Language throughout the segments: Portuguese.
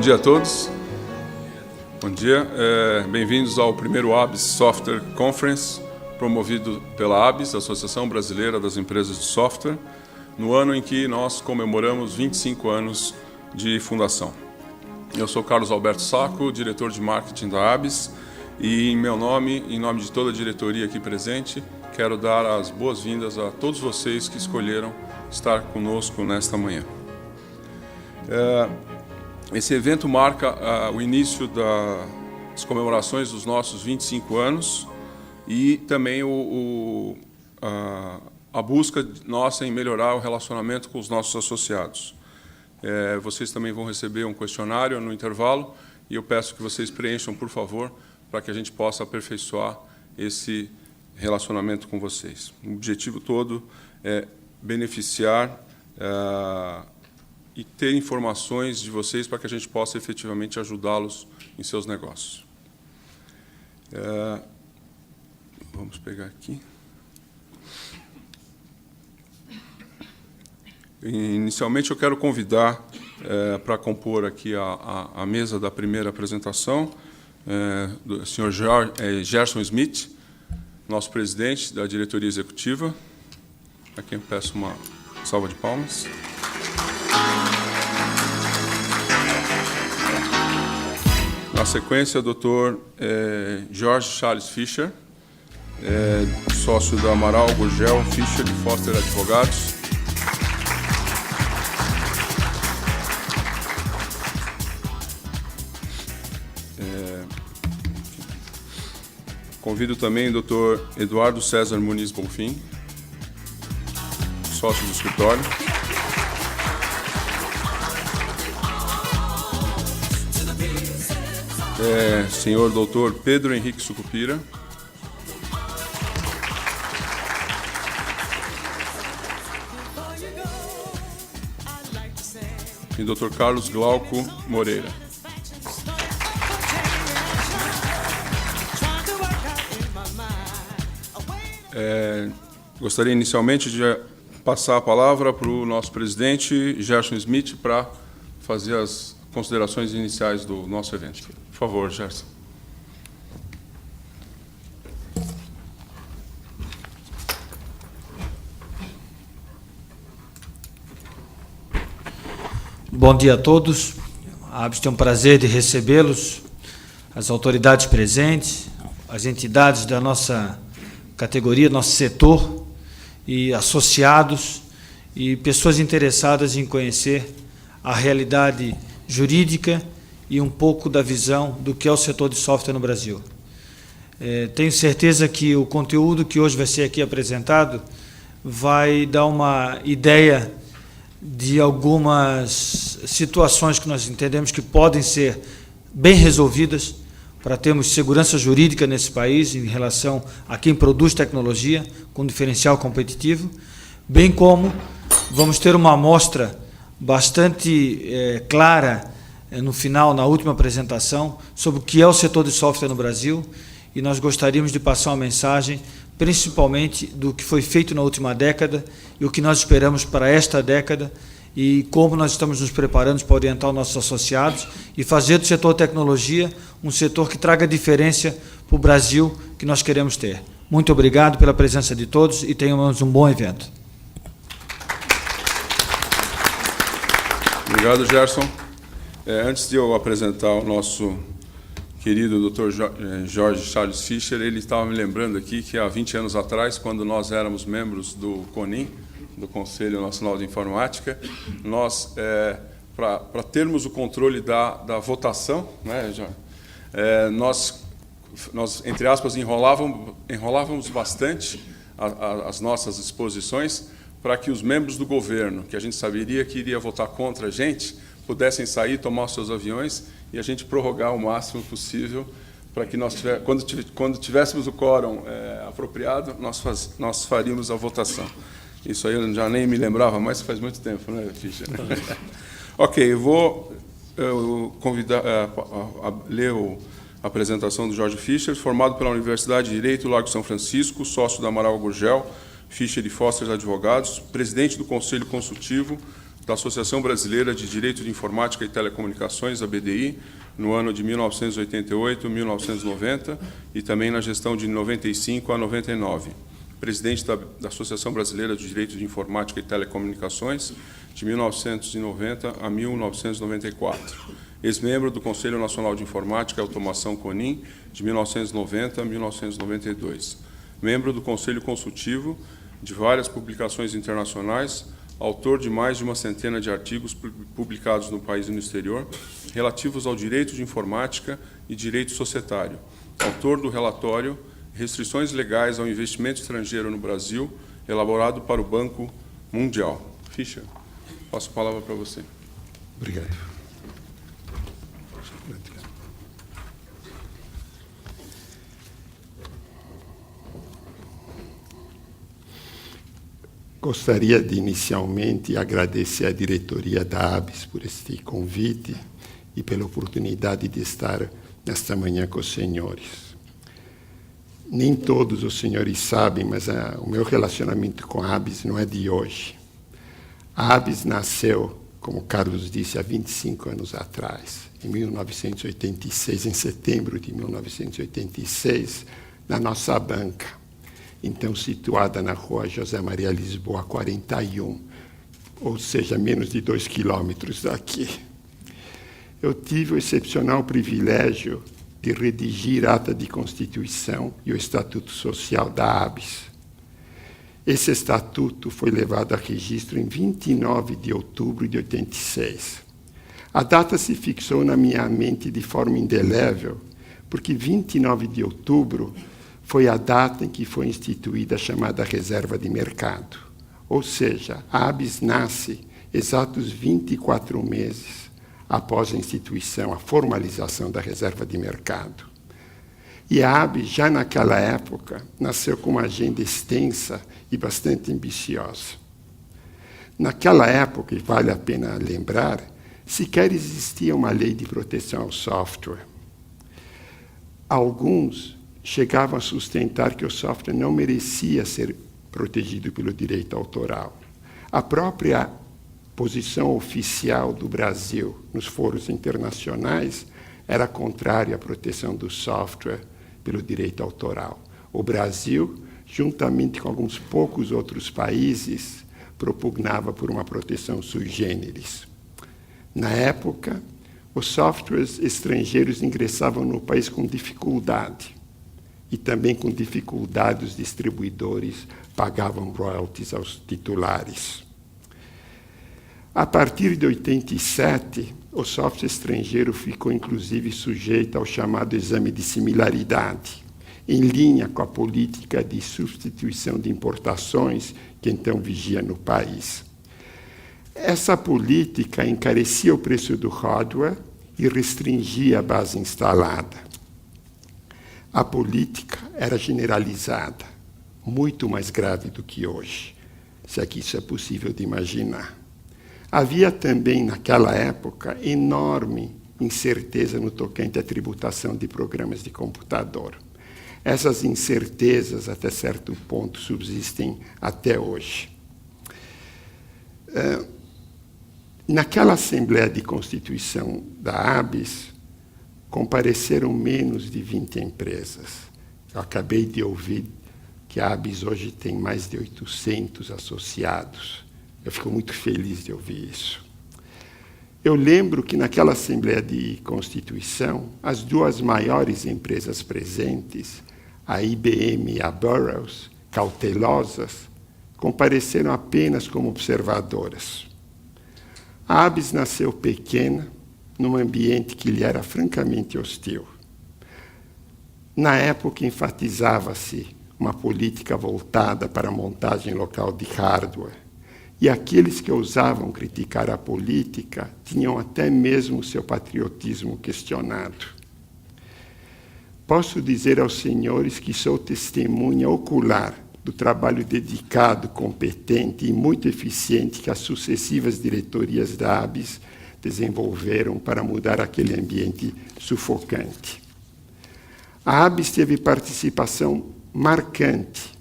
dia a todos. Bom dia. Bem-vindos ao primeiro ABS Software Conference, promovido pela ABS, Associação Brasileira das Empresas de Software, no ano em que nós comemoramos 25 anos de fundação. Eu sou Carlos Alberto Sacco, diretor de marketing da ABS, e em meu nome, em nome de toda a diretoria aqui presente, quero dar as boas-vindas a todos vocês que escolheram estar conosco nesta manhã. Esse evento marca o início das comemorações dos nossos 25 anos e também a busca nossa em melhorar o relacionamento com os nossos associados. Vocês também vão receber um questionário no intervalo e eu peço que vocês preencham, por favor, para que a gente possa aperfeiçoar esse relacionamento com vocês. O objetivo todo é beneficiar e ter informações de vocês para que a gente possa efetivamente ajudá-los em seus negócios. Vamos pegar aqui. Inicialmente, eu quero convidar para compor aqui a mesa da primeira apresentação do senhor Gerson Smith, nosso presidente da diretoria executiva, a quem eu peço uma salva de palmas. Na sequência, o Dr. Jorge Charles Fischer, sócio da Amaral, Gurgel, Fischer e Foster Advogados. Convido também o Dr. Eduardo César Muniz Bonfim, sócio do escritório. Senhor Dr. Pedro Henrique Sucupira. E Dr. Carlos Glauco Moreira. Gostaria inicialmente de passar a palavra para o nosso presidente, Gerson Smith, para fazer as considerações iniciais do nosso evento. Por favor, Gerson. Bom dia a todos. A ABS tem um prazer de recebê-los, as autoridades presentes, as entidades da nossa categoria, nosso setor, e associados e pessoas interessadas em conhecer a realidade jurídica e um pouco da visão do que é o setor de software no Brasil. Tenho certeza que o conteúdo que hoje vai ser aqui apresentado vai dar uma ideia de algumas situações que nós entendemos que podem ser bem resolvidas para termos segurança jurídica nesse país em relação a quem produz tecnologia com diferencial competitivo, bem como vamos ter uma amostra bastante clara no final, na última apresentação, sobre o que é o setor de software no Brasil, e nós gostaríamos de passar uma mensagem, principalmente do que foi feito na última década e o que nós esperamos para esta década e como nós estamos nos preparando para orientar os nossos associados e fazer do setor tecnologia um setor que traga diferença para o Brasil que nós queremos ter. Muito obrigado pela presença de todos e tenhamos um bom evento. Obrigado, Gerson. Antes de eu apresentar o nosso querido Dr. Jorge Charles Fischer, ele estava me lembrando aqui que há 20 anos atrás, quando nós éramos membros do CONIN, do Conselho Nacional de Informática, nós, para termos o controle da votação, né, nós, entre aspas, enrolávamos bastante as nossas exposições para que os membros do governo, que a gente saberia que iria votar contra a gente, pudessem sair, tomar os seus aviões e a gente prorrogar o máximo possível para que nós, quando tivéssemos o quórum apropriado, nós faríamos a votação. Isso aí eu já nem me lembrava mais, faz muito tempo, né, Fischer? Ok, eu vou convidar a ler a apresentação do Jorge Fischer, formado pela Universidade de Direito Largo São Francisco, sócio da Amaral Gurgel, Fischer e Foster Advogados, presidente do Conselho Consultivo da Associação Brasileira de Direito de Informática e Telecomunicações, a BDI, no ano de 1988 a 1990 e também na gestão de 95 a 99. Presidente da Associação Brasileira de Direito de Informática e Telecomunicações, de 1990 a 1994. Ex-membro do Conselho Nacional de Informática e Automação, CONIN, de 1990 a 1992. Membro do Conselho Consultivo de várias publicações internacionais, autor de mais de uma centena de artigos publicados no país e no exterior, relativos ao direito de informática e direito societário. Autor do relatório Restrições Legais ao Investimento Estrangeiro no Brasil, elaborado para o Banco Mundial. Fischer, passo a palavra para você. Obrigado. Gostaria de, inicialmente, agradecer à diretoria da ABS por este convite e pela oportunidade de estar nesta manhã com os senhores. Nem todos os senhores sabem, mas o meu relacionamento com a ABS não é de hoje. A ABS nasceu, como Carlos disse, há 25 anos atrás, em 1986, em setembro de 1986, na nossa banca, então situada na rua José Maria Lisboa, 41, ou seja, menos de 2 quilômetros daqui. Eu tive o excepcional privilégio de redigir a ata de constituição e o estatuto social da ABS. Esse estatuto foi levado a registro em 29 de outubro de 86. A data se fixou na minha mente de forma indelével, porque 29 de outubro foi a data em que foi instituída a chamada reserva de mercado. Ou seja, a ABS nasce exatos 24 meses após a instituição, a formalização da reserva de mercado. E a ABS, já naquela época, nasceu com uma agenda extensa e bastante ambiciosa. Naquela época, e vale a pena lembrar, sequer existia uma lei de proteção ao software. Alguns chegavam a sustentar que o software não merecia ser protegido pelo direito autoral. A própria posição oficial do Brasil nos foros internacionais era contrária à proteção do software pelo direito autoral. O Brasil, juntamente com alguns poucos outros países, propugnava por uma proteção sui generis. Na época, os softwares estrangeiros ingressavam no país com dificuldade, e também com dificuldade os distribuidores pagavam royalties aos titulares. A partir de 87, o software estrangeiro ficou, inclusive, sujeito ao chamado exame de similaridade, em linha com a política de substituição de importações que então vigia no país. Essa política encarecia o preço do hardware e restringia a base instalada. A política era generalizada, muito mais grave do que hoje, se é que isso é possível de imaginar. Havia também, naquela época, enorme incerteza no tocante à tributação de programas de computador. Essas incertezas, até certo ponto, subsistem até hoje. Naquela Assembleia de Constituição da ABS, compareceram menos de 20 empresas. Eu acabei de ouvir que a ABS hoje tem mais de 800 associados. Eu fico muito feliz de ouvir isso. Eu lembro que naquela Assembleia de Constituição, as duas maiores empresas presentes, a IBM e a Burroughs, cautelosas, compareceram apenas como observadoras. A ABS nasceu pequena, num ambiente que lhe era francamente hostil. Na época, enfatizava-se uma política voltada para a montagem local de hardware, e aqueles que ousavam criticar a política tinham até mesmo seu patriotismo questionado. Posso dizer aos senhores que sou testemunha ocular do trabalho dedicado, competente e muito eficiente que as sucessivas diretorias da ABS desenvolveram para mudar aquele ambiente sufocante. A ABS teve participação marcante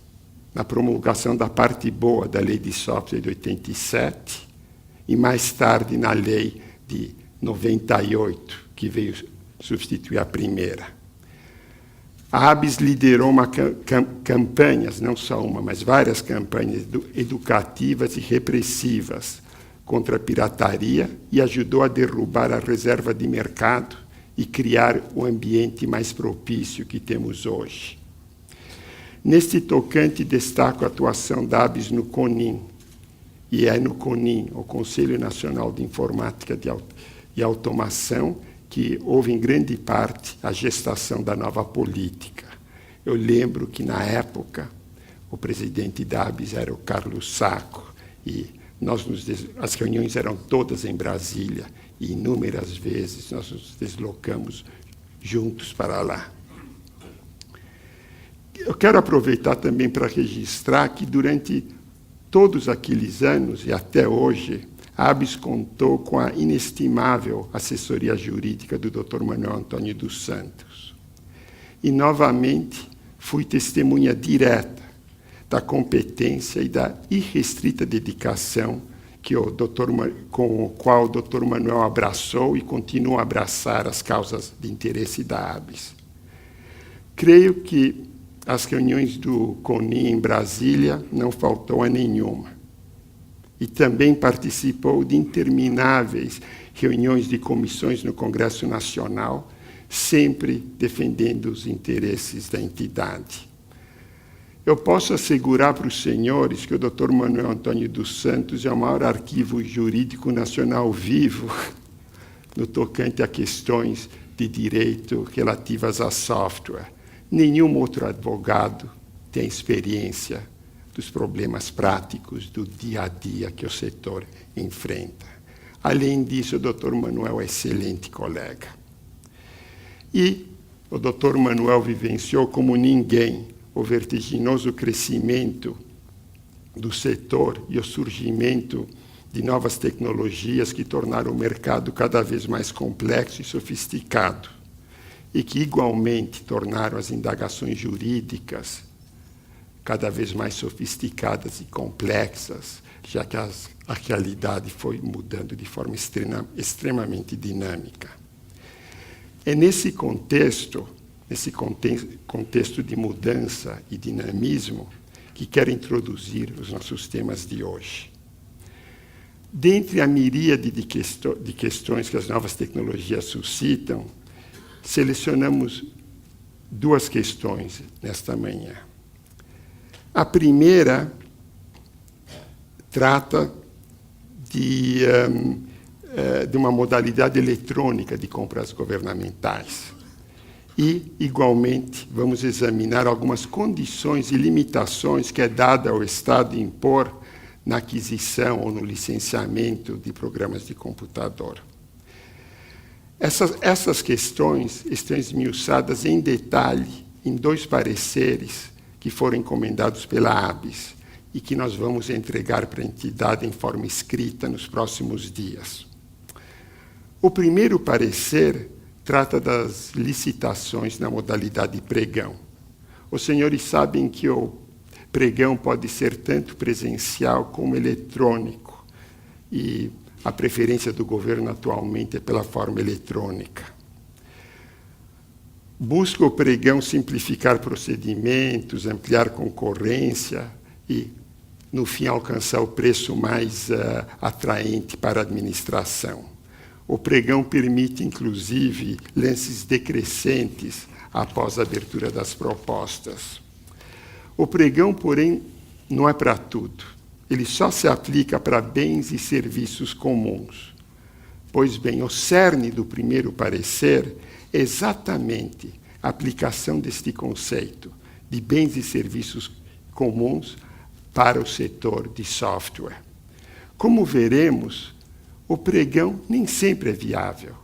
na promulgação da parte boa da Lei de Software de 87, e mais tarde na lei de 98, que veio substituir a primeira. A ABS liderou campanhas, não só uma, mas várias campanhas educativas e repressivas contra a pirataria e ajudou a derrubar a reserva de mercado e criar o ambiente mais propício que temos hoje. Neste tocante, destaco a atuação da ABS no CONIN, e é no CONIN, o Conselho Nacional de Informática e Automação, que houve em grande parte a gestação da nova política. Eu lembro que, na época, o presidente da ABS era o Carlos Sacco, e as reuniões eram todas em Brasília, e inúmeras vezes nós nos deslocamos juntos para lá. Eu quero aproveitar também para registrar que, durante todos aqueles anos e até hoje, a ABS contou com a inestimável assessoria jurídica do Dr. Manuel Antônio dos Santos. E, novamente, fui testemunha direta da competência e da irrestrita dedicação com o qual o Dr. Manuel abraçou e continua a abraçar as causas de interesse da ABS. Creio que as reuniões do CONIN em Brasília não faltou a nenhuma. E também participou de intermináveis reuniões de comissões no Congresso Nacional, sempre defendendo os interesses da entidade. Eu posso assegurar para os senhores que o Dr. Manuel Antônio dos Santos é o maior arquivo jurídico nacional vivo no tocante a questões de direito relativas a software. Nenhum outro advogado tem experiência dos problemas práticos do dia a dia que o setor enfrenta. Além disso, o Dr. Manuel é excelente colega. E o Dr. Manuel vivenciou como ninguém o vertiginoso crescimento do setor e o surgimento de novas tecnologias que tornaram o mercado cada vez mais complexo e sofisticado, e que, igualmente, tornaram as indagações jurídicas cada vez mais sofisticadas e complexas, já que a realidade foi mudando de forma extremamente dinâmica. É nesse contexto de mudança e dinamismo, que quero introduzir os nossos temas de hoje. Dentre a miríade de questões que as novas tecnologias suscitam, selecionamos duas questões nesta manhã. A primeira trata de uma modalidade eletrônica de compras governamentais. E, igualmente, vamos examinar algumas condições e limitações que é dada ao Estado impor na aquisição ou no licenciamento de programas de computador. Essas questões estão esmiuçadas em detalhe em dois pareceres que foram encomendados pela ABS e que nós vamos entregar para a entidade em forma escrita nos próximos dias. O primeiro parecer trata das licitações na modalidade pregão. Os senhores sabem que o pregão pode ser tanto presencial como eletrônico, e a preferência do governo atualmente é pela forma eletrônica. Busca o pregão simplificar procedimentos, ampliar concorrência e, no fim, alcançar o preço mais atraente para a administração. O pregão permite, inclusive, lances decrescentes após a abertura das propostas. O pregão, porém, não é para tudo. Ele só se aplica para bens e serviços comuns. Pois bem, o cerne do primeiro parecer é exatamente a aplicação deste conceito de bens e serviços comuns para o setor de software. Como veremos, o pregão nem sempre é viável.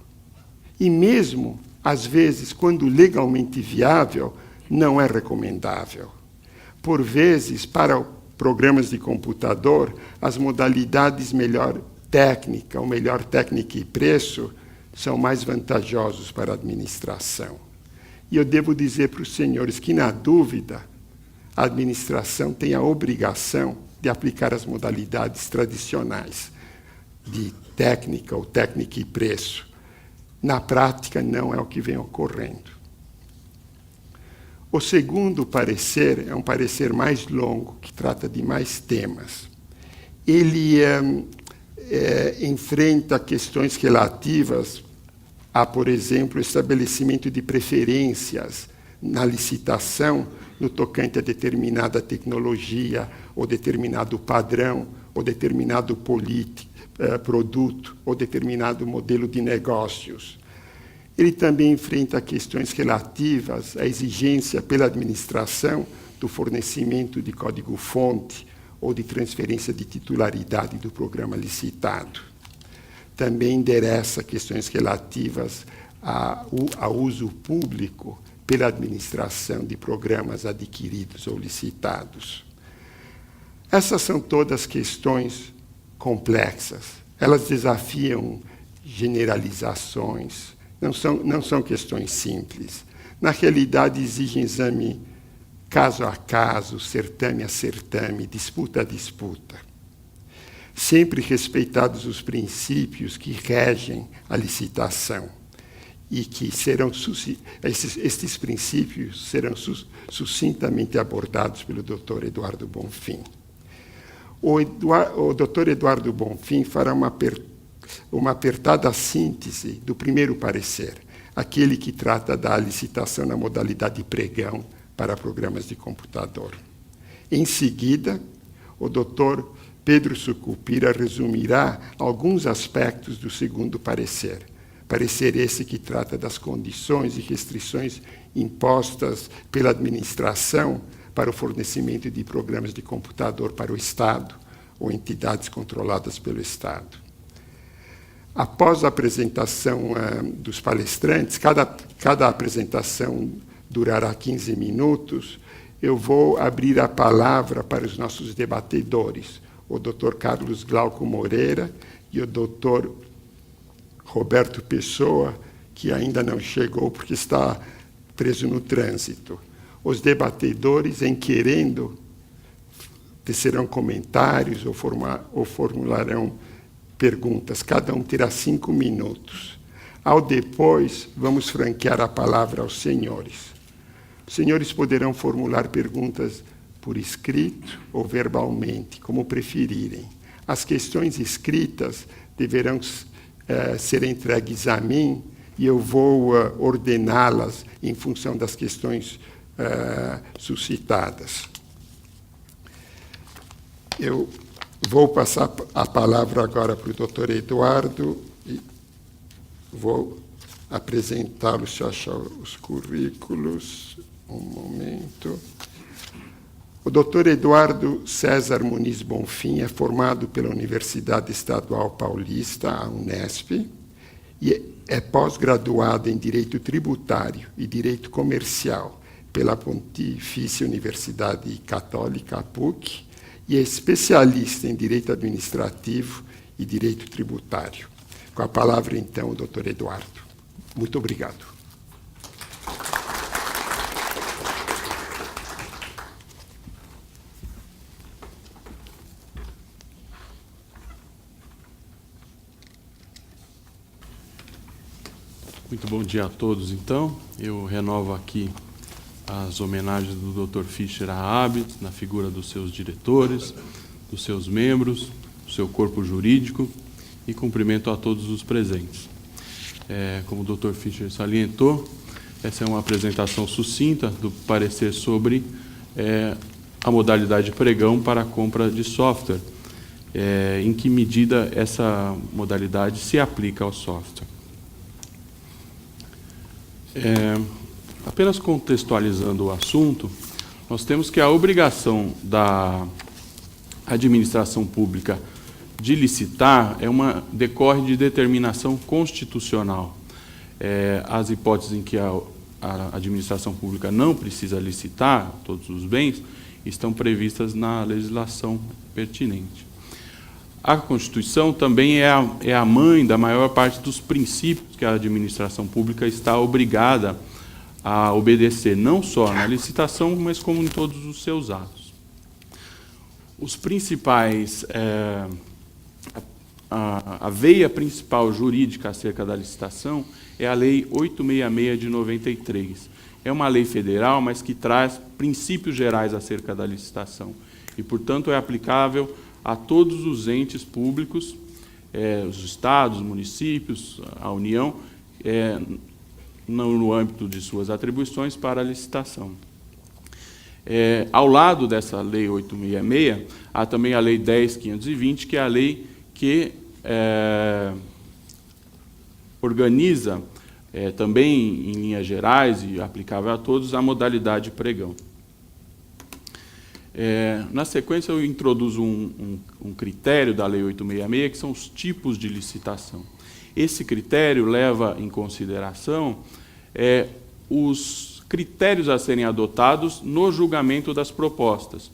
E mesmo, às vezes, quando legalmente viável, não é recomendável. Por vezes, para programas de computador, as modalidades melhor técnica e preço são mais vantajosos para a administração. E eu devo dizer para os senhores que, na dúvida, a administração tem a obrigação de aplicar as modalidades tradicionais. de técnica ou técnica e preço. Na prática, não é o que vem ocorrendo. O segundo parecer é um parecer mais longo, que trata de mais temas. Ele enfrenta questões relativas a, por exemplo, o estabelecimento de preferências na licitação no tocante a determinada tecnologia, ou determinado padrão, ou determinado produto, ou determinado modelo de negócios. Ele também enfrenta questões relativas à exigência pela administração do fornecimento de código-fonte ou de transferência de titularidade do programa licitado. Também endereça questões relativas ao uso público pela administração de programas adquiridos ou licitados. Essas são todas questões complexas. Elas desafiam generalizações, não são questões simples. Na realidade, exigem exame caso a caso, certame a certame, disputa a disputa. Sempre respeitados os princípios que regem a licitação e que estes princípios serão sucintamente abordados pelo Dr. Eduardo Bonfim. O Dr. Eduardo Bonfim fará uma apertada síntese do primeiro parecer, aquele que trata da licitação na modalidade pregão para programas de computador. Em seguida, o Dr. Pedro Sucupira resumirá alguns aspectos do segundo parecer. Parecer esse que trata das condições e restrições impostas pela administração para o fornecimento de programas de computador para o Estado ou entidades controladas pelo Estado. Após a apresentação dos palestrantes, cada apresentação durará 15 minutos, eu vou abrir a palavra para os nossos debatedores, o Dr. Carlos Glauco Moreira e o Dr. Roberto Pessoa, que ainda não chegou porque está preso no trânsito. Os debatedores, em querendo, tecerão comentários ou formularão perguntas. Cada um terá 5 minutos. Ao depois, vamos franquear a palavra aos senhores. Os senhores poderão formular perguntas por escrito ou verbalmente, como preferirem. As questões escritas deverão ser entregues a mim e eu vou ordená-las em função das questões suscitadas. Eu vou passar a palavra agora para o Dr. Eduardo e vou apresentá-lo, se eu achar os currículos. Um momento. O Dr. Eduardo César Muniz Bonfim é formado pela Universidade Estadual Paulista, a Unesp, e é pós-graduado em Direito Tributário e Direito Comercial pela Pontifícia Universidade Católica, a PUC, e é especialista em Direito Administrativo e Direito Tributário. Com a palavra, então, o Dr. Eduardo. Muito obrigado. Muito bom dia a todos, então. Eu renovo aqui as homenagens do Dr. Fischer à Abits, na figura dos seus diretores, dos seus membros, do seu corpo jurídico, e cumprimento a todos os presentes. Como o Dr. Fischer salientou, essa é uma apresentação sucinta do parecer sobre a modalidade pregão para a compra de software, em que medida essa modalidade se aplica ao software. Apenas contextualizando o assunto, nós temos que a obrigação da administração pública de licitar decorre de determinação constitucional. As hipóteses em que a administração pública não precisa licitar todos os bens estão previstas na legislação pertinente. A Constituição também é a mãe da maior parte dos princípios que a administração pública está obrigada a obedecer, não só na licitação, mas como em todos os seus a veia principal jurídica acerca da licitação é a Lei 866 de 93. É uma lei federal, mas que traz princípios gerais acerca da licitação e, portanto, é aplicável a todos os entes públicos, os estados, os municípios, a União, no âmbito de suas atribuições para a licitação. Ao lado dessa Lei 866, há também a Lei 10.520, que é a lei que organiza, também em linhas gerais e aplicável a todos, a modalidade pregão. Na sequência, eu introduzo um critério da Lei 866, que são os tipos de licitação. Esse critério leva em consideração os critérios a serem adotados no julgamento das propostas.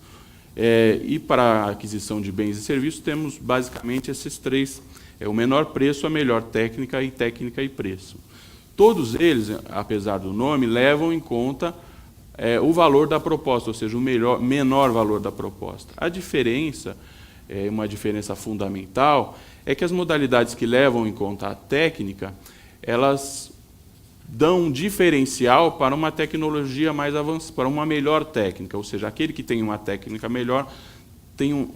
E para a aquisição de bens e serviços, temos basicamente esses três: o menor preço, a melhor técnica e preço. Todos eles, apesar do nome, levam em conta o valor da proposta, ou seja, o menor valor da proposta. A diferença, uma diferença fundamental, é que as modalidades que levam em conta a técnica, elas dão um diferencial para uma tecnologia mais avançada, para uma melhor técnica, ou seja, aquele que tem uma técnica melhor tem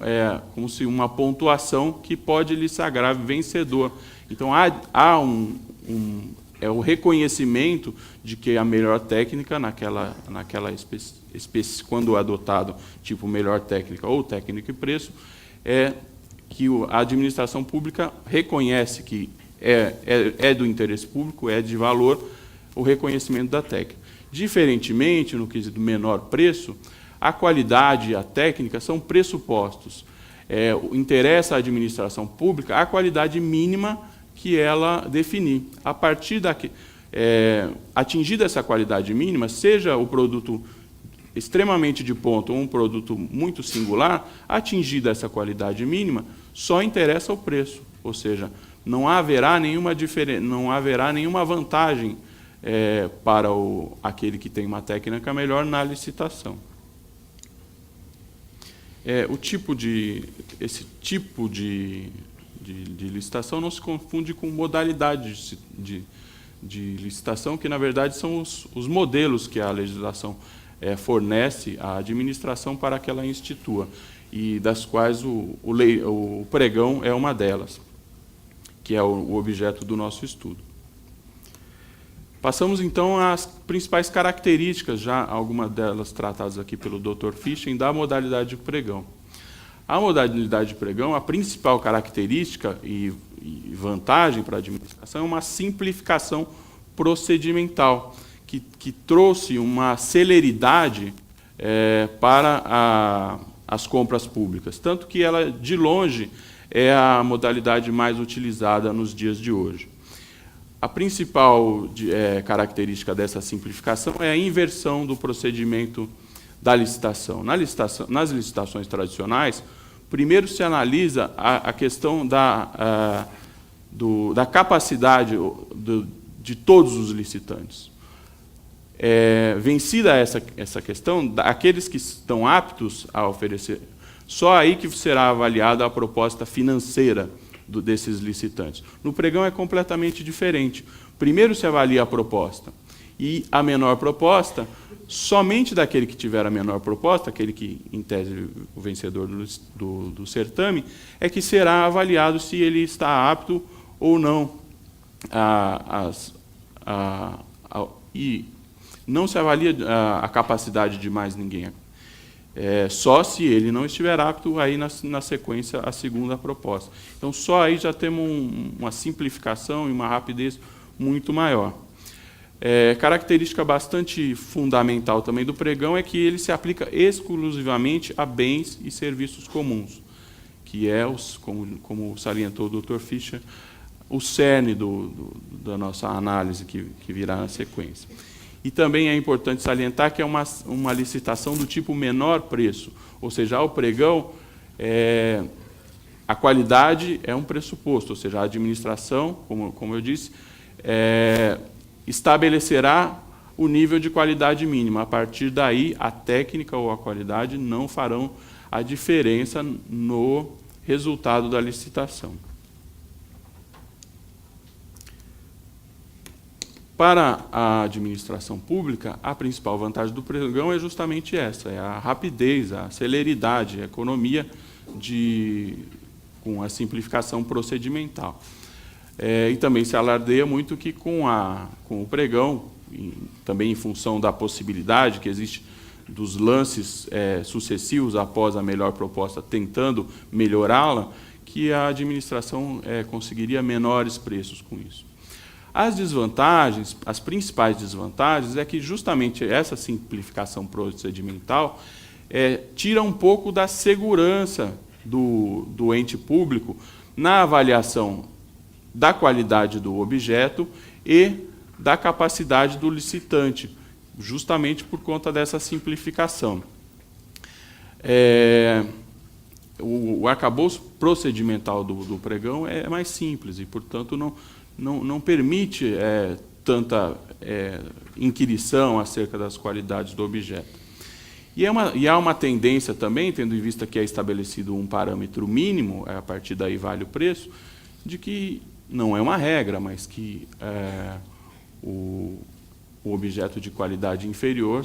como se uma pontuação que pode lhe sagrar vencedor. Então, há o reconhecimento de que a melhor técnica, quando adotado tipo melhor técnica ou técnica e preço, que a administração pública reconhece que é do interesse público, é de valor, o reconhecimento da técnica. Diferentemente, no quesito menor preço, a qualidade e a técnica são pressupostos. Interessa à administração pública a qualidade mínima que ela definir. A partir atingida essa qualidade mínima, seja o produto extremamente de ponta ou um produto muito singular, atingida essa qualidade mínima, só interessa o preço, ou seja, não haverá nenhuma vantagem para aquele que tem uma técnica melhor na licitação. Esse tipo de licitação não se confunde com modalidade de licitação, que, na verdade, são os modelos que a legislação fornece à administração para que ela institua, e das quais o pregão é uma delas, que é o objeto do nosso estudo. Passamos, então, às principais características, já algumas delas tratadas aqui pelo Dr. Fichen, da modalidade de pregão. A modalidade de pregão, a principal característica e vantagem para a administração é uma simplificação procedimental, que trouxe uma celeridade para as compras públicas, tanto que ela, de longe, é a modalidade mais utilizada nos dias de hoje. A principal característica dessa simplificação é a inversão do procedimento da licitação. Nas licitações tradicionais, primeiro se analisa a questão da capacidade de todos os licitantes. Vencida essa questão, aqueles que estão aptos a oferecer, só aí que será avaliada a proposta financeira desses licitantes. No pregão é completamente diferente. Primeiro se avalia a proposta, e a menor proposta, somente daquele que tiver a menor proposta, aquele que, em tese, o vencedor do certame, é que será avaliado se ele está apto ou não e não se avalia a capacidade de mais ninguém. Só se ele não estiver apto, aí na sequência a segunda proposta. Então, só aí já temos uma simplificação e uma rapidez muito maior. Característica bastante fundamental também do pregão é que ele se aplica exclusivamente a bens e serviços comuns, que é, como salientou o Dr. Fischer, o cerne da nossa análise que virá na sequência. E também é importante salientar que é uma licitação do tipo menor preço, ou seja, ao pregão, a qualidade é um pressuposto, ou seja, a administração, como eu disse, estabelecerá o nível de qualidade mínima. A partir daí, a técnica ou a qualidade não farão a diferença no resultado da licitação. Para a administração pública, a principal vantagem do pregão é justamente essa, é a rapidez, a celeridade, a economia com a simplificação procedimental. E também se alardeia muito que com o pregão, também em função da possibilidade que existe dos lances sucessivos após a melhor proposta, tentando melhorá-la, que a administração conseguiria menores preços com isso. As desvantagens, as principais desvantagens, é que justamente essa simplificação procedimental tira um pouco da segurança do ente público na avaliação da qualidade do objeto e da capacidade do licitante, justamente por conta dessa simplificação. O arcabouço procedimental do pregão é mais simples e, portanto, não permite tanta inquirição acerca das qualidades do objeto. E há uma tendência também, tendo em vista que é estabelecido um parâmetro mínimo, a partir daí vale o preço, de que não é uma regra, mas que o objeto de qualidade inferior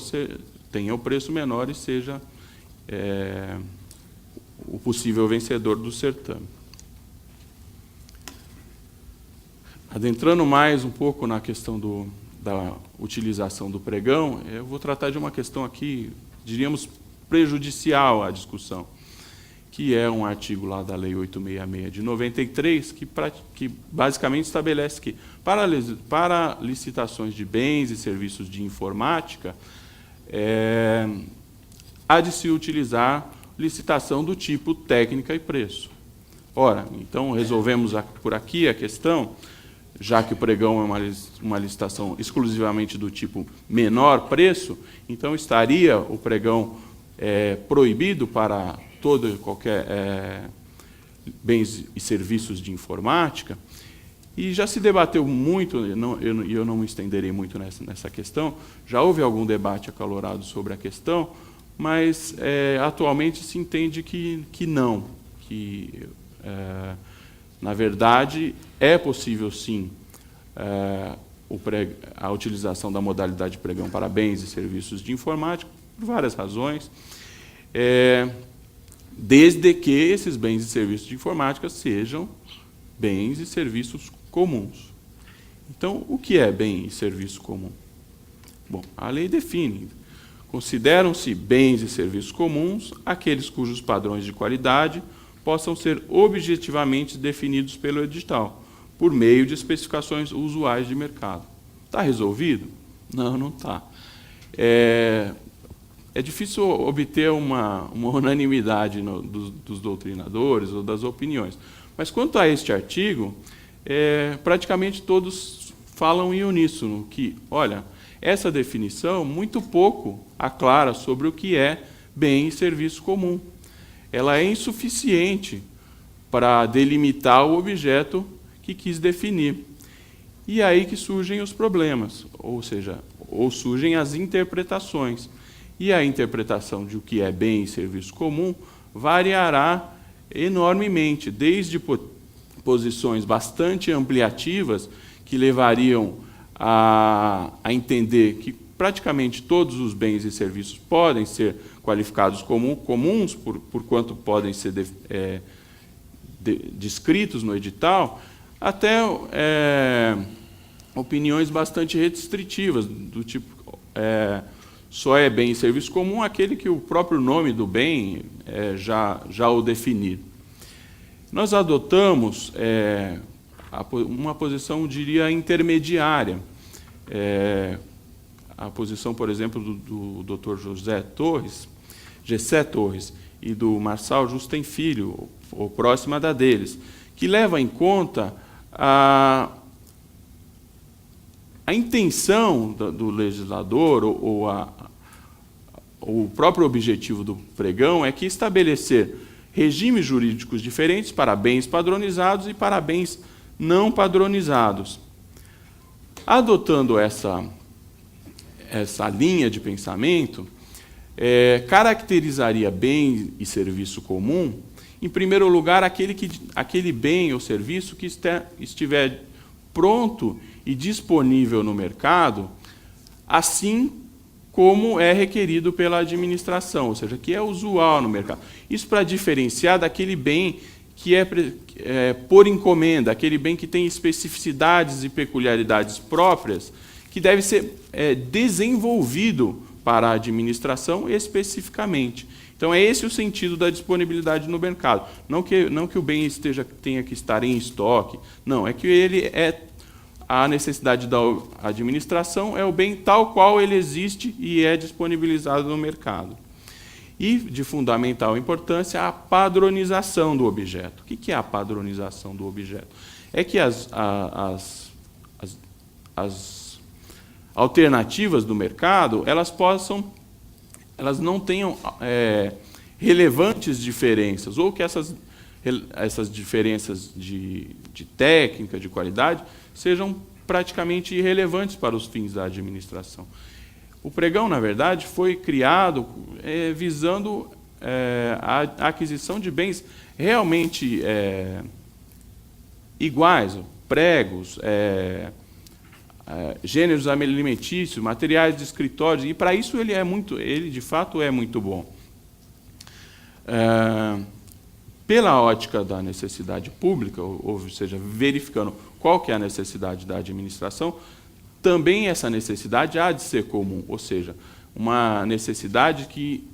tenha o preço menor e seja o possível vencedor do certame. Adentrando mais um pouco na questão da utilização do pregão, eu vou tratar de uma questão aqui, diríamos, prejudicial à discussão, que é um artigo lá da Lei 866 de 93, que basicamente estabelece que, para licitações de bens e serviços de informática, há de se utilizar licitação do tipo técnica e preço. Ora, então, resolvemos por aqui a questão, já que o pregão é uma licitação exclusivamente do tipo menor preço, então estaria o pregão proibido para todo e qualquer bens e serviços de informática. E já se debateu muito, eu não me estenderei muito nessa questão, já houve algum debate acalorado sobre a questão, mas atualmente se entende que não, que, na verdade, é possível, sim, a utilização da modalidade de pregão para bens e serviços de informática, por várias razões, desde que esses bens e serviços de informática sejam bens e serviços comuns. Então, o que é bem e serviço comum? Bom, a lei define. Consideram-se bens e serviços comuns aqueles cujos padrões de qualidade possam ser objetivamente definidos pelo edital, por meio de especificações usuais de mercado. Está resolvido? Não, não está. É difícil obter uma unanimidade dos doutrinadores ou das opiniões. Mas, quanto a este artigo, praticamente todos falam em uníssono que, olha, essa definição muito pouco aclara sobre o que é bem e serviço comum. Ela é insuficiente para delimitar o objeto que quis definir. E é aí que surgem os problemas, ou seja, surgem as interpretações. E a interpretação de o que é bem e serviço comum variará enormemente, desde posições bastante ampliativas, que levariam a entender que praticamente todos os bens e serviços podem ser qualificados como comuns, por quanto podem ser descritos no edital, até opiniões bastante restritivas, do tipo, só é bem e serviço comum aquele que o próprio nome do bem já o definir. Nós adotamos uma posição, diria, intermediária. A posição, por exemplo, do Dr. Gessé Torres e do Marçal Justen Filho, ou próxima da deles, que leva em conta a intenção do legislador ou o próprio objetivo do pregão é que estabelecer regimes jurídicos diferentes para bens padronizados e para bens não padronizados. Adotando essa linha de pensamento, caracterizaria bem e serviço comum, em primeiro lugar, aquele bem ou serviço que estiver pronto e disponível no mercado, assim como é requerido pela administração, ou seja, que é usual no mercado. Isso para diferenciar daquele bem que é por encomenda, aquele bem que tem especificidades e peculiaridades próprias, que deve ser desenvolvido para a administração especificamente. Então, é esse o sentido da disponibilidade no mercado. Não que o bem tenha que estar em estoque, não, é que ele a necessidade da administração é o bem tal qual ele existe e é disponibilizado no mercado. E, de fundamental importância, a padronização do objeto. O que é a padronização do objeto? É que as alternativas do mercado elas não tenham relevantes diferenças, ou que essas diferenças de técnica, de qualidade, sejam praticamente irrelevantes para os fins da administração. O pregão, na verdade, foi criado visando a aquisição de bens realmente iguais, pregos, gêneros alimentícios, materiais de escritório, e para isso ele de fato é muito bom. Pela ótica da necessidade pública, ou seja, verificando qual que é a necessidade da administração, também essa necessidade há de ser comum, ou seja, uma necessidade que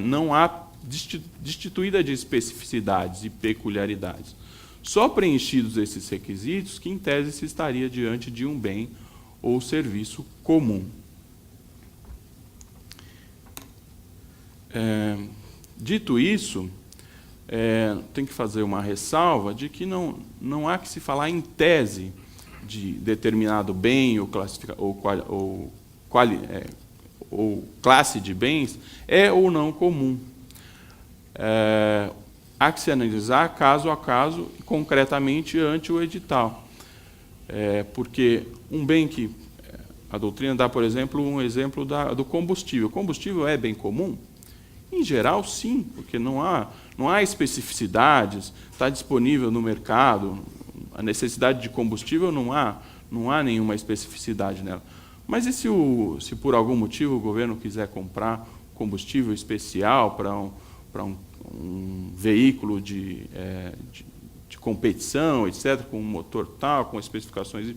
não há destituída de especificidades e peculiaridades. Só preenchidos esses requisitos que, em tese, se estaria diante de um bem ou serviço comum. Dito isso, tem que fazer uma ressalva de que não há que se falar em tese de determinado bem ou classe de bens ou não comum. Há que se analisar caso a caso, concretamente ante o edital. Porque um bem que a doutrina dá, por exemplo, um exemplo do combustível. O combustível é bem comum? Em geral, sim, porque não há especificidades, está disponível no mercado. A necessidade de combustível não há nenhuma especificidade nela. Mas e se por algum motivo o governo quiser comprar combustível especial para um veículo de competição, etc., com um motor tal, com especificações,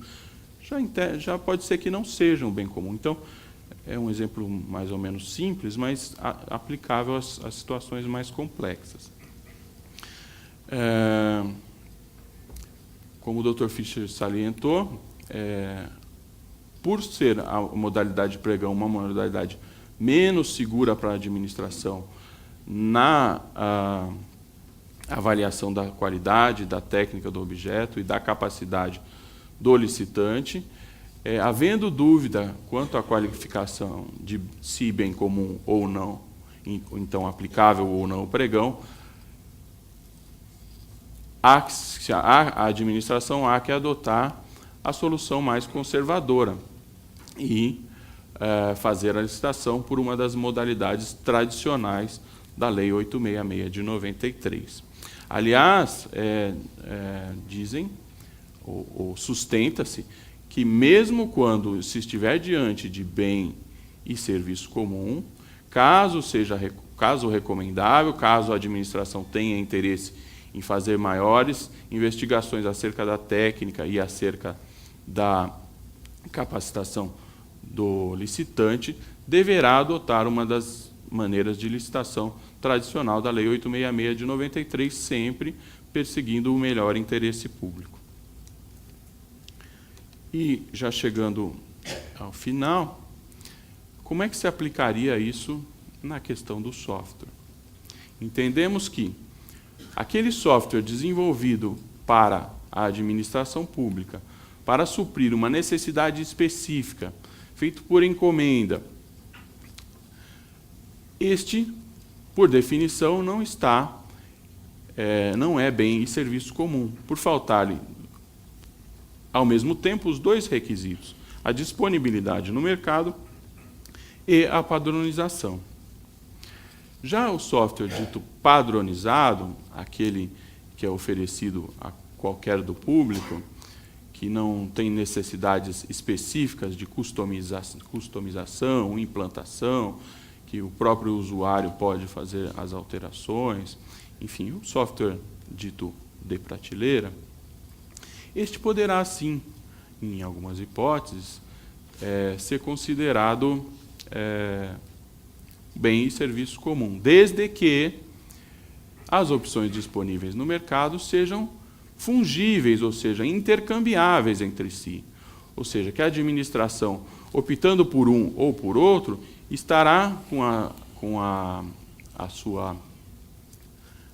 já pode ser que não seja um bem comum. Então, é um exemplo mais ou menos simples, mas aplicável às situações mais complexas. Como o Dr. Fischer salientou, por ser a modalidade de pregão uma modalidade menos segura para a administração na avaliação da qualidade, da técnica do objeto e da capacidade do licitante, havendo dúvida quanto à qualificação de se bem comum ou não, então aplicável ou não o pregão, a administração há que adotar a solução mais conservadora e fazer a licitação por uma das modalidades tradicionais da Lei 866 de 93. Aliás, dizem, ou sustenta-se, que mesmo quando se estiver diante de bem e serviço comum, caso recomendável, caso a administração tenha interesse em fazer maiores investigações acerca da técnica e acerca da capacitação do licitante, deverá adotar uma das maneiras de licitação tradicional da Lei 866 de 93, sempre perseguindo o melhor interesse público. E, já chegando ao final, como é que se aplicaria isso na questão do software? Entendemos que aquele software desenvolvido para a administração pública, para suprir uma necessidade específica, feito por encomenda, este, por definição, não é bem e serviço comum, por faltar-lhe, ao mesmo tempo, os dois requisitos, a disponibilidade no mercado e a padronização. Já o software dito padronizado, aquele que é oferecido a qualquer do público, que não tem necessidades específicas de customização, implantação, que o próprio usuário pode fazer as alterações, enfim, o software dito de prateleira, este poderá, sim, em algumas hipóteses, ser considerado bem e serviço comum, desde que as opções disponíveis no mercado sejam fungíveis, ou seja, intercambiáveis entre si. Ou seja, que a administração, optando por um ou por outro, estará com a sua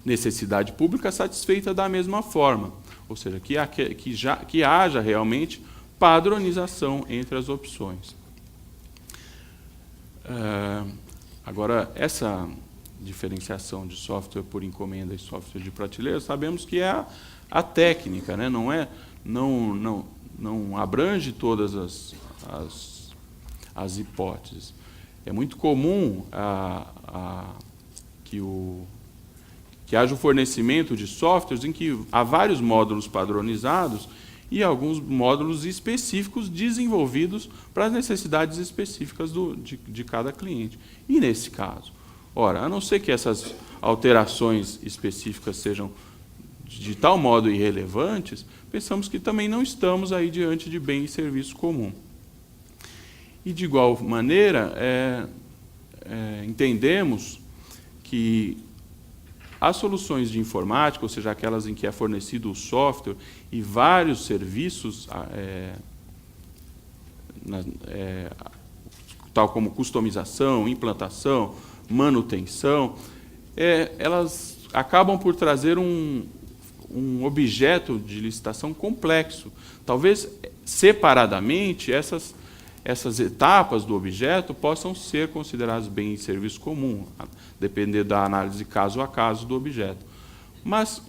necessidade pública satisfeita da mesma forma. Ou seja, que haja realmente padronização entre as opções. Agora, essa diferenciação de software por encomenda e software de prateleira, sabemos que é a técnica, né? Não abrange todas as hipóteses. É muito comum que haja o fornecimento de softwares em que há vários módulos padronizados e alguns módulos específicos desenvolvidos para as necessidades específicas de cada cliente. E nesse caso? Ora, a não ser que essas alterações específicas sejam de tal modo irrelevantes, pensamos que também não estamos aí diante de bem e serviço comum. E, de igual maneira, entendemos que as soluções de informática, ou seja, aquelas em que é fornecido o software e vários serviços, tal como customização, implantação, manutenção, elas acabam por trazer um objeto de licitação complexo. Talvez, separadamente, essas etapas do objeto possam ser consideradas bem em serviço comum, a depender da análise caso a caso do objeto. Mas,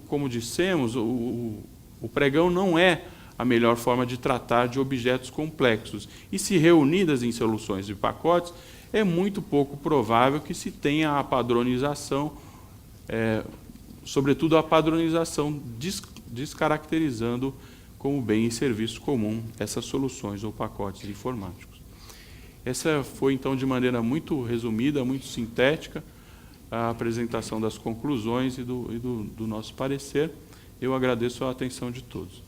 como dissemos, o pregão não é a melhor forma de tratar de objetos complexos. E, se reunidas em soluções de pacotes, é muito pouco provável que se tenha a padronização, sobretudo a padronização descaracterizando como bem e serviço comum essas soluções ou pacotes informáticos. Essa foi, então, de maneira muito resumida, muito sintética, a apresentação das conclusões e do nosso parecer. Eu agradeço a atenção de todos.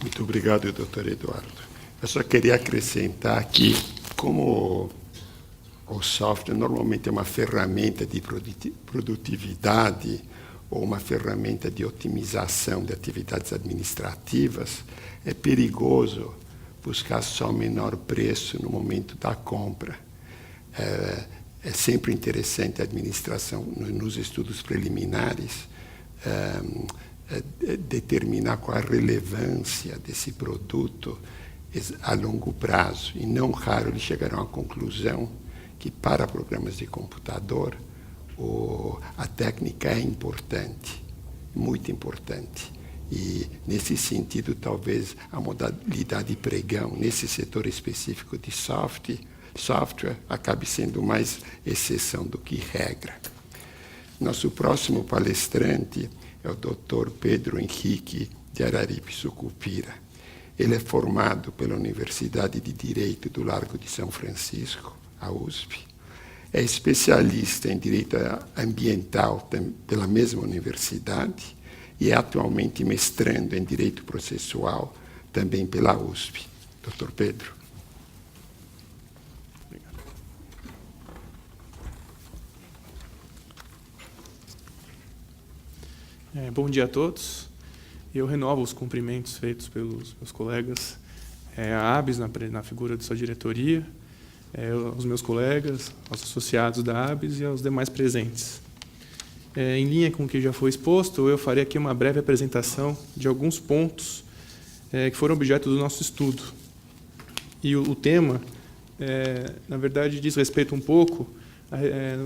Muito obrigado, doutor Eduardo. Eu só queria acrescentar que, como o software normalmente é uma ferramenta de produtividade ou uma ferramenta de otimização de atividades administrativas, é perigoso buscar só o menor preço no momento da compra. É sempre interessante a administração, nos estudos preliminares, determinar qual a relevância desse produto a longo prazo. E não raro eles chegarão à conclusão que, para programas de computador, a técnica é importante, muito importante. E, nesse sentido, talvez a modalidade pregão, nesse setor específico de software, acabe sendo mais exceção do que regra. Nosso próximo palestrante é o Dr. Pedro Henrique de Araripe Sucupira. Ele é formado pela Universidade de Direito do Largo de São Francisco, a USP. É especialista em Direito Ambiental pela mesma universidade e é atualmente mestrando em Direito Processual também pela USP. Dr. Pedro. Bom dia a todos. Eu renovo os cumprimentos feitos pelos meus colegas, a ABS na figura de sua diretoria, aos meus colegas, aos associados da ABS e aos demais presentes. Em linha com o que já foi exposto, eu farei aqui uma breve apresentação de alguns pontos que foram objeto do nosso estudo. E o tema, na verdade, diz respeito um pouco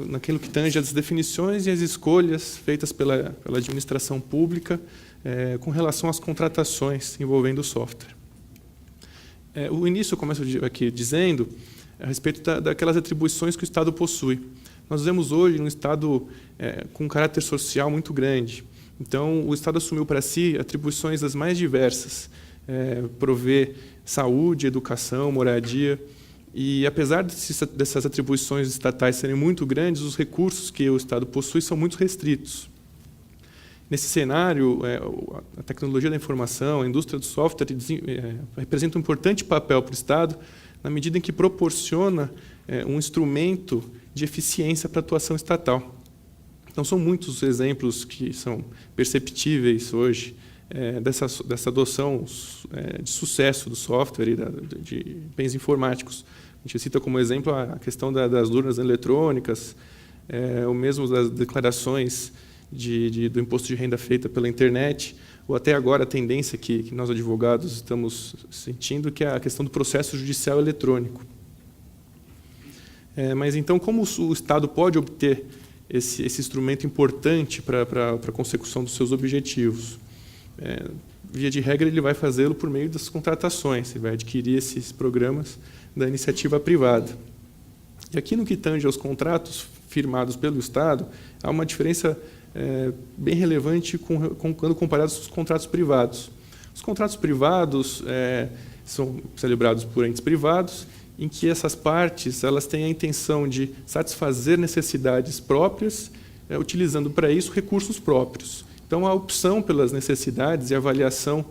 naquilo que tange as definições e as escolhas feitas pela administração pública com relação às contratações envolvendo o software. O início eu começo aqui dizendo a respeito daquelas atribuições que o Estado possui. nós vivemos hoje num Estado com um caráter social muito grande. Então, o Estado assumiu para si atribuições das mais diversas, prover saúde, educação, moradia. E, apesar dessas atribuições estatais serem muito grandes, os recursos que o Estado possui são muito restritos. Nesse cenário, a tecnologia da informação, a indústria do software representa um importante papel para o Estado, na medida em que proporciona um instrumento de eficiência para a atuação estatal. Então, são muitos os exemplos que são perceptíveis hoje dessa adoção de sucesso do software e de bens informáticos. A gente cita como exemplo a questão das urnas eletrônicas, ou mesmo das declarações do imposto de renda feita pela internet, ou até agora a tendência que nós advogados estamos sentindo, que é a questão do processo judicial eletrônico. Mas então, como o Estado pode obter esse instrumento importante para a consecução dos seus objetivos? Via de regra, ele vai fazê-lo por meio das contratações, ele vai adquirir esses programas da iniciativa privada. E aqui, no que tange aos contratos firmados pelo Estado, há uma diferença bem relevante quando comparados com os contratos privados. Os contratos privados são celebrados por entes privados, em que essas partes elas têm a intenção de satisfazer necessidades próprias, utilizando para isso recursos próprios. Então, a opção pelas necessidades e a avaliação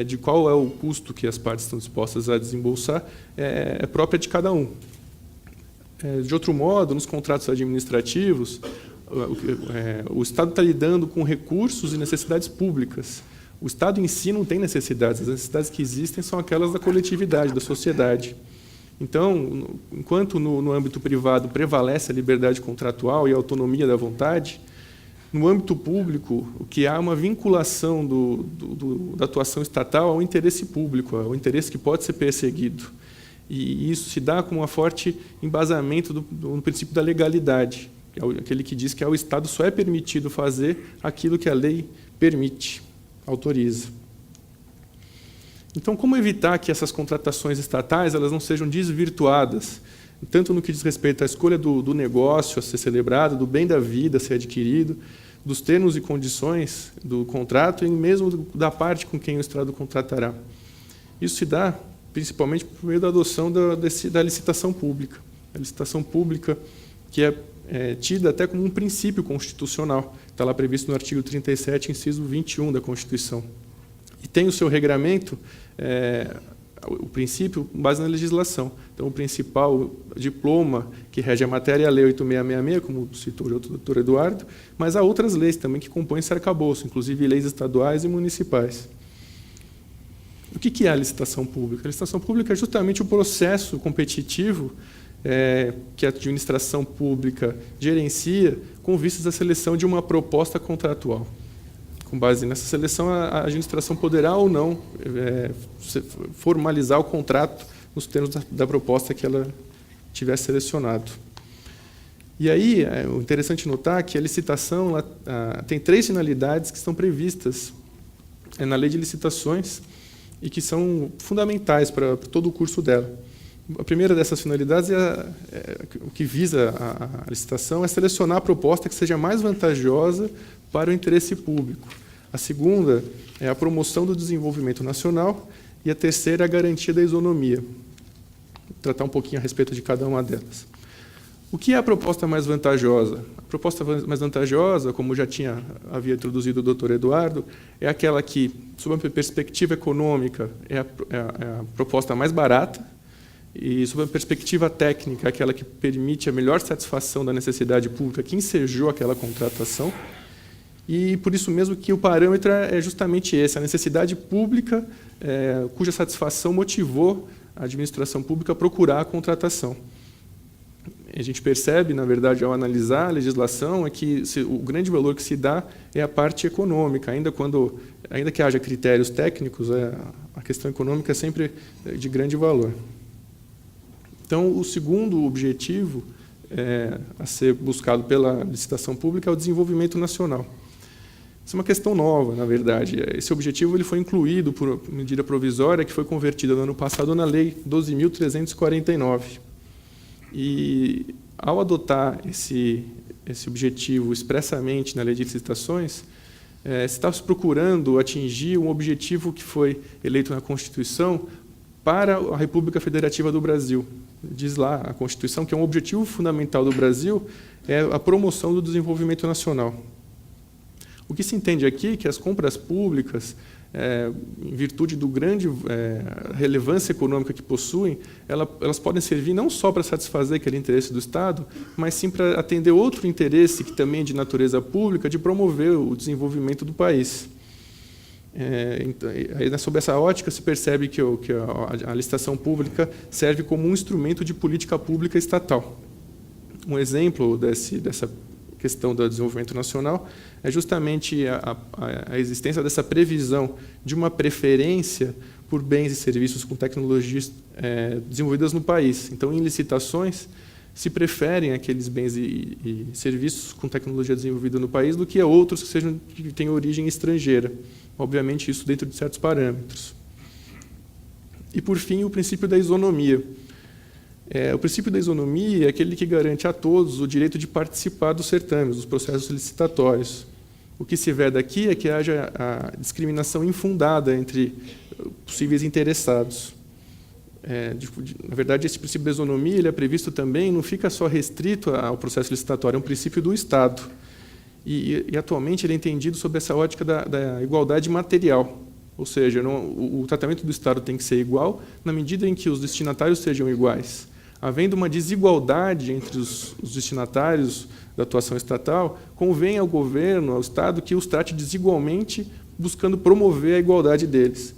de qual é o custo que as partes estão dispostas a desembolsar é própria de cada um. De outro modo, nos contratos administrativos, o Estado está lidando com recursos e necessidades públicas. O Estado em si não tem necessidades. As necessidades que existem são aquelas da coletividade, da sociedade. Então, enquanto no âmbito privado prevalece a liberdade contratual e a autonomia da vontade, no âmbito público, o que há uma vinculação da atuação estatal ao interesse público, ao interesse que pode ser perseguido. E isso se dá com um forte embasamento do princípio da legalidade, que é aquele que diz que ao Estado só é permitido fazer aquilo que a lei permite, autoriza. Então, como evitar que essas contratações estatais elas não sejam desvirtuadas, tanto no que diz respeito à escolha do negócio a ser celebrado, do bem da vida a ser adquirido, dos termos e condições do contrato e mesmo da parte com quem o Estado contratará? Isso se dá principalmente por meio da adoção da licitação pública. A licitação pública, que é tida até como um princípio constitucional, está lá previsto no artigo 37, inciso 21 da Constituição. E tem o seu regramento, o princípio, com base na legislação. Então, o principal diploma que rege a matéria é a Lei 8666, como citou o doutor Eduardo, mas há outras leis também que compõem esse arcabouço, inclusive leis estaduais e municipais. O que é a licitação pública? A licitação pública é justamente o processo competitivo que a administração pública gerencia com vistas à seleção de uma proposta contratual. Com base nessa seleção, a administração poderá ou não formalizar o contrato nos termos da proposta que ela tiver selecionado. E aí, é interessante notar que a licitação tem 3 finalidades que estão previstas na Lei de Licitações e que são fundamentais para todo o curso dela. A primeira dessas finalidades o que visa a licitação é selecionar a proposta que seja mais vantajosa para o interesse público. A segunda é a promoção do desenvolvimento nacional e a terceira é a garantia da isonomia. Vou tratar um pouquinho a respeito de cada uma delas. O que é a proposta mais vantajosa? A proposta mais vantajosa, como já havia introduzido o doutor Eduardo, é aquela que, sob uma perspectiva econômica, é a proposta mais barata, e, sob uma perspectiva técnica, é aquela que permite a melhor satisfação da necessidade pública que ensejou aquela contratação. E, por isso mesmo, que o parâmetro é justamente esse, a necessidade pública cuja satisfação motivou a administração pública a procurar a contratação. A gente percebe, na verdade, ao analisar a legislação, é que o grande valor que se dá é a parte econômica, ainda que haja critérios técnicos, a questão econômica é sempre de grande valor. Então, o segundo objetivo a ser buscado pela licitação pública é o desenvolvimento nacional. Isso é uma questão nova, na verdade. Esse objetivo ele foi incluído por medida provisória que foi convertida no ano passado na Lei 12.349. E, ao adotar esse objetivo expressamente na lei de licitações, se está procurando atingir um objetivo que foi eleito na Constituição para a República Federativa do Brasil. Diz lá a Constituição que um objetivo fundamental do Brasil é a promoção do desenvolvimento nacional. O que se entende aqui é que as compras públicas, em virtude do grande relevância econômica que possuem, elas podem servir não só para satisfazer aquele interesse do Estado, mas sim para atender outro interesse, que também é de natureza pública, de promover o desenvolvimento do país. Então, sob essa ótica, se percebe que a licitação pública serve como um instrumento de política pública estatal. Um exemplo dessa questão do desenvolvimento nacional é justamente a existência dessa previsão de uma preferência por bens e serviços com tecnologias desenvolvidas no país. Então, em licitações, se preferem aqueles bens e serviços com tecnologia desenvolvida no país do que a outros que tenham origem estrangeira. Obviamente, isso dentro de certos parâmetros. E, por fim, o princípio da isonomia. O princípio da isonomia é aquele que garante a todos o direito de participar dos certames, dos processos licitatórios. O que se vê daqui é que haja a discriminação infundada entre possíveis interessados. Na verdade, esse princípio da isonomia ele é previsto também, não fica só restrito ao processo licitatório, é um princípio do Estado. E atualmente ele é entendido sob essa ótica da igualdade material. Ou seja, o tratamento do Estado tem que ser igual na medida em que os destinatários sejam iguais. Havendo uma desigualdade entre os destinatários da atuação estatal, convém ao governo, ao Estado, que os trate desigualmente, buscando promover a igualdade deles.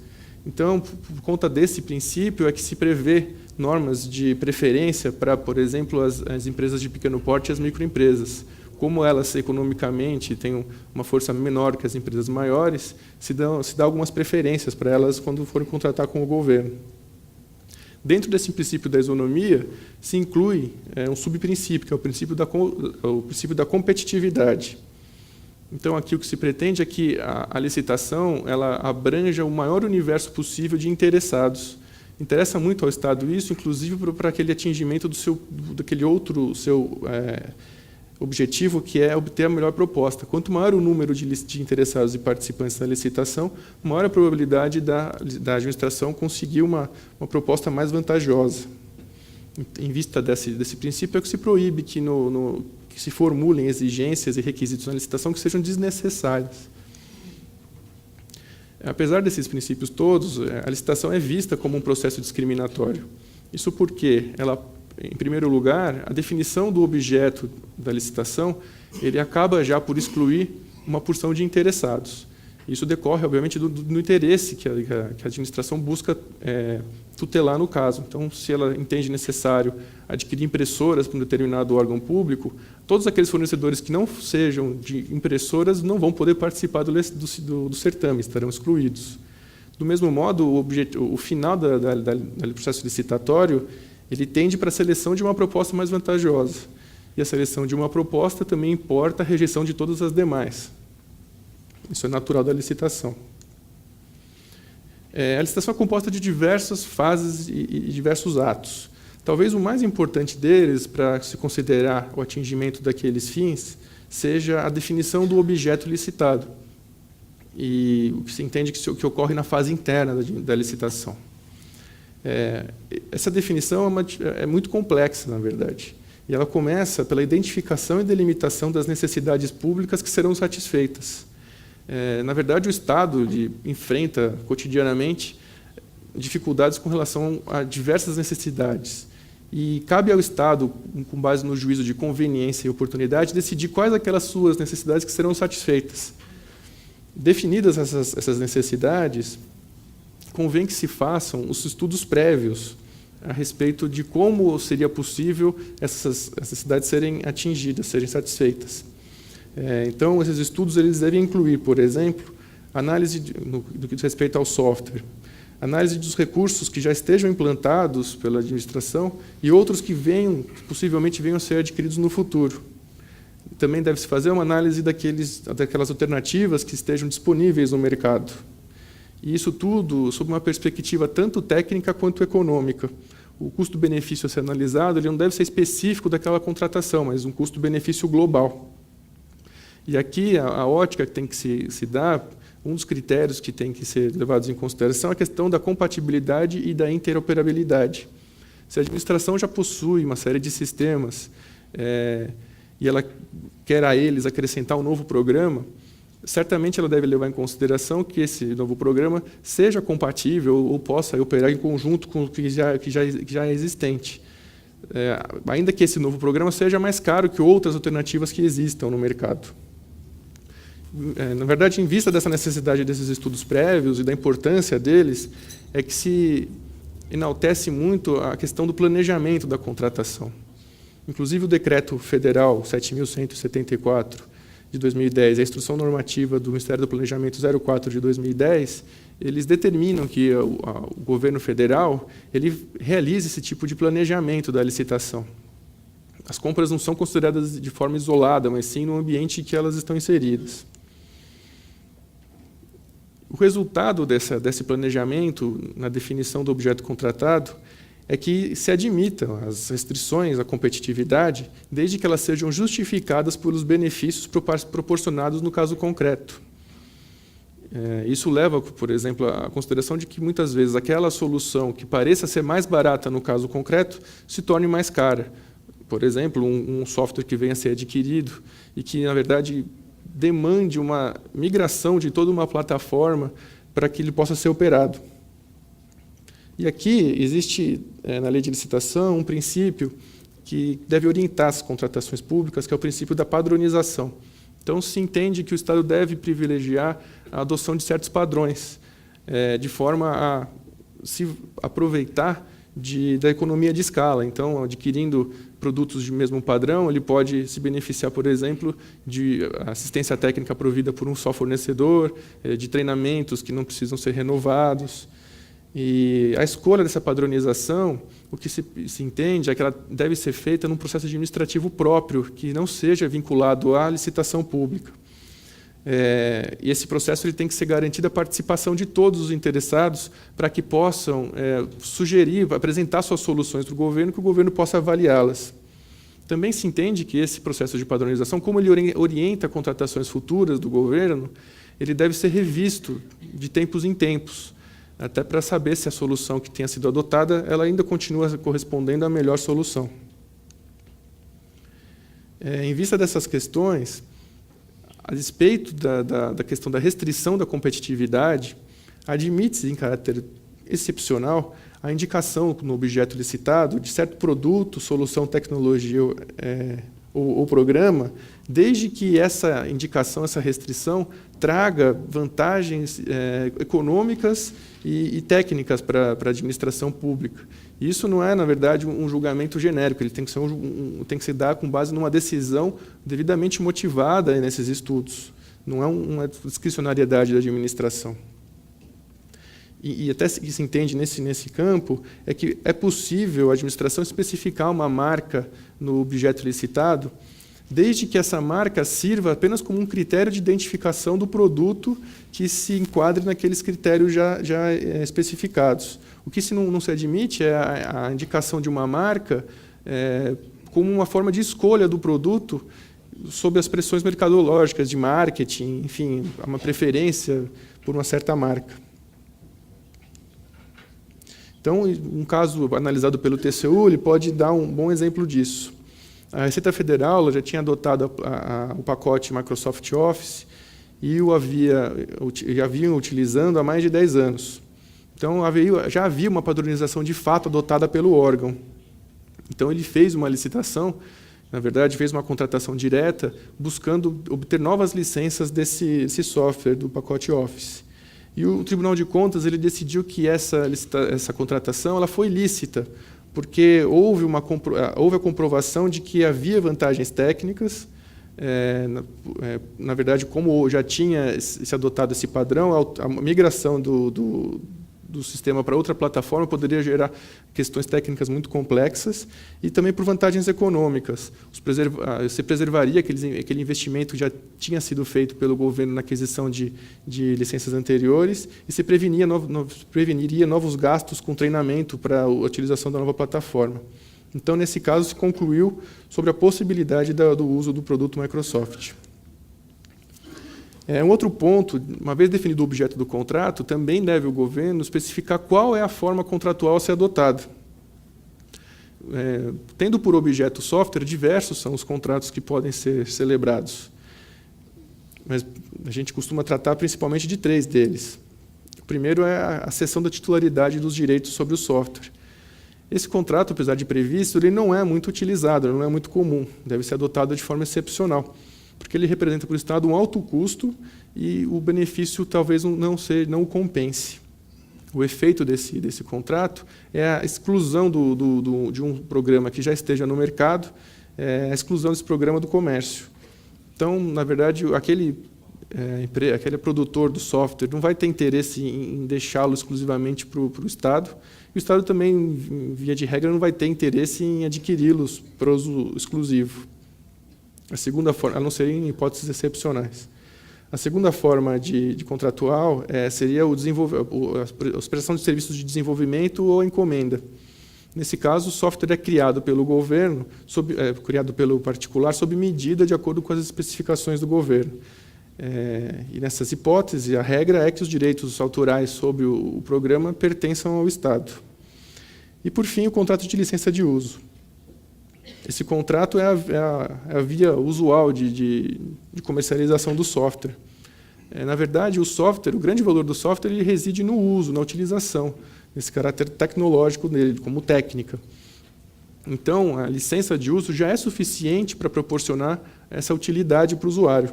Então, por conta desse princípio, é que se prevê normas de preferência para, por exemplo, as empresas de pequeno porte e as microempresas. Como elas economicamente têm uma força menor que as empresas maiores, se dá algumas preferências para elas quando forem contratar com o governo. Dentro desse princípio da isonomia, se inclui um subprincípio, que é o princípio da competitividade. Então, aqui o que se pretende é que a licitação ela abranja o maior universo possível de interessados. Interessa muito ao Estado isso, inclusive para aquele atingimento daquele outro seu objetivo, que é obter a melhor proposta. Quanto maior o número de interessados e participantes na licitação, maior a probabilidade da administração conseguir uma proposta mais vantajosa. Em vista desse princípio, é que se proíbe que se formulem exigências e requisitos na licitação que sejam desnecessários. Apesar desses princípios todos, a licitação é vista como um processo discriminatório. Isso porque em primeiro lugar, a definição do objeto da licitação ele acaba já por excluir uma porção de interessados. Isso decorre, obviamente, do interesse que a administração busca tutelar no caso. Então, se ela entende necessário adquirir impressoras para um determinado órgão público, todos aqueles fornecedores que não sejam de impressoras não vão poder participar do certame, estarão excluídos. Do mesmo modo, o final do processo licitatório ele tende para a seleção de uma proposta mais vantajosa. E a seleção de uma proposta também importa a rejeição de todas as demais. Isso é natural da licitação. A licitação é composta de diversas fases e diversos atos. Talvez o mais importante deles, para se considerar o atingimento daqueles fins, seja a definição do objeto licitado. E o que se entende que ocorre na fase interna da licitação. Essa definição é muito complexa, na verdade. E ela começa pela identificação e delimitação das necessidades públicas que serão satisfeitas. Na verdade, o Estado enfrenta cotidianamente dificuldades com relação a diversas necessidades. E cabe ao Estado, com base no juízo de conveniência e oportunidade, decidir quais aquelas suas necessidades que serão satisfeitas. Definidas essas necessidades, convém que se façam os estudos prévios a respeito de como seria possível essas necessidades serem atingidas, serem satisfeitas. Então, esses estudos eles devem incluir, por exemplo, análise do que diz respeito ao software, análise dos recursos que já estejam implantados pela administração e outros que possivelmente venham a ser adquiridos no futuro. Também deve-se fazer uma análise daquelas alternativas que estejam disponíveis no mercado. E isso tudo sob uma perspectiva tanto técnica quanto econômica. o custo-benefício a ser analisado ele não deve ser específico daquela contratação, mas um custo-benefício global. E aqui a ótica que tem que se dar, um dos critérios que tem que ser levados em consideração é a questão da compatibilidade e da interoperabilidade. Se a administração já possui uma série de sistemas e ela quer a eles acrescentar um novo programa, certamente ela deve levar em consideração que esse novo programa seja compatível ou possa operar em conjunto com o que já é existente. Ainda que esse novo programa seja mais caro que outras alternativas que existam no mercado. Na verdade, em vista dessa necessidade desses estudos prévios e da importância deles, é que se enaltece muito a questão do planejamento da contratação. Inclusive, o Decreto Federal 7.174, de 2010, a Instrução Normativa do Ministério do Planejamento 04 de 2010, eles determinam que o governo federal ele realize esse tipo de planejamento da licitação. As compras não são consideradas de forma isolada, mas sim no ambiente em que elas estão inseridas. O resultado desse planejamento, na definição do objeto contratado, é que se admitam as restrições à competitividade, desde que elas sejam justificadas pelos benefícios proporcionados no caso concreto. Isso leva, por exemplo, à consideração de que, muitas vezes, aquela solução que pareça ser mais barata no caso concreto se torne mais cara. Por exemplo, um software que venha a ser adquirido e que, na verdade, demande uma migração de toda uma plataforma para que ele possa ser operado. E aqui existe, na lei de licitação, um princípio que deve orientar as contratações públicas, que é o princípio da padronização. Então, se entende que o Estado deve privilegiar a adoção de certos padrões, de forma a se aproveitar da economia de escala. Então, adquirindo produtos de mesmo padrão, ele pode se beneficiar, por exemplo, de assistência técnica provida por um só fornecedor, de treinamentos que não precisam ser renovados. E a escolha dessa padronização, o que se entende é que ela deve ser feita num processo administrativo próprio, que não seja vinculado à licitação pública. E esse processo ele tem que ser garantida a participação de todos os interessados para que possam sugerir, apresentar suas soluções para o governo, que o governo possa avaliá-las. Também se entende que esse processo de padronização, como ele orienta contratações futuras do governo, ele deve ser revisto de tempos em tempos, até para saber se a solução que tenha sido adotada ela ainda continua correspondendo à melhor solução. Em vista dessas questões, a despeito da questão da restrição da competitividade, admite-se, em caráter excepcional, a indicação no objeto licitado de certo produto, solução, tecnologia ou programa, desde que essa indicação, essa restrição, traga vantagens econômicas e técnicas para a administração pública. Isso não é, na verdade, um julgamento genérico, ele tem que ser dado com base numa decisão devidamente motivada nesses estudos. Não é uma discricionariedade da administração. E até que se entende nesse campo é que é possível a administração especificar uma marca no objeto licitado, desde que essa marca sirva apenas como um critério de identificação do produto que se enquadre naqueles critérios já especificados. O que não se admite é a indicação de uma marca como uma forma de escolha do produto sob as pressões mercadológicas de marketing, enfim, uma preferência por uma certa marca. Então, um caso analisado pelo TCU, ele pode dar um bom exemplo disso. A Receita Federal já tinha adotado o pacote Microsoft Office e já vinham utilizando há mais de 10 anos. Então, já havia uma padronização de fato adotada pelo órgão. Então, ele fez uma licitação, na verdade, fez uma contratação direta, buscando obter novas licenças desse software do pacote Office. E o Tribunal de Contas ele decidiu que essa contratação ela foi lícita, porque houve a comprovação de que havia vantagens técnicas. Na verdade, como já tinha se adotado esse padrão, a migração do sistema para outra plataforma poderia gerar questões técnicas muito complexas e também por vantagens econômicas. Você preservaria aquele investimento que já tinha sido feito pelo governo na aquisição de licenças anteriores e se preveniria novos gastos com treinamento para a utilização da nova plataforma. Então, nesse caso, se concluiu sobre a possibilidade do uso do produto Microsoft. Um outro ponto, uma vez definido o objeto do contrato, também deve o governo especificar qual é a forma contratual a ser adotada. Tendo por objeto o software, diversos são os contratos que podem ser celebrados. Mas a gente costuma tratar principalmente de 3 deles. O primeiro é a cessão da titularidade dos direitos sobre o software. Esse contrato, apesar de previsto, ele não é muito utilizado, não é muito comum, deve ser adotado de forma excepcional, porque ele representa para o Estado um alto custo e o benefício talvez não o compense. O efeito desse contrato é a exclusão de um programa que já esteja no mercado, a exclusão desse programa do comércio. Então, na verdade, aquele produtor do software não vai ter interesse em deixá-lo exclusivamente para o Estado, e o Estado também, via de regra, não vai ter interesse em adquiri-los para uso exclusivo. A segunda forma, a não ser em hipóteses excepcionais. A segunda forma de contratual seria a prestação de serviços de desenvolvimento ou encomenda. Nesse caso, o software é criado pelo governo, criado pelo particular, sob medida de acordo com as especificações do governo. E nessas hipóteses, a regra é que os direitos autorais sobre o programa pertençam ao Estado. E, por fim, o contrato de licença de uso. Esse contrato é a via usual de comercialização do software. Na verdade, o grande valor do software ele reside no uso, na utilização, nesse caráter tecnológico dele, como técnica. Então, a licença de uso já é suficiente para proporcionar essa utilidade para o usuário.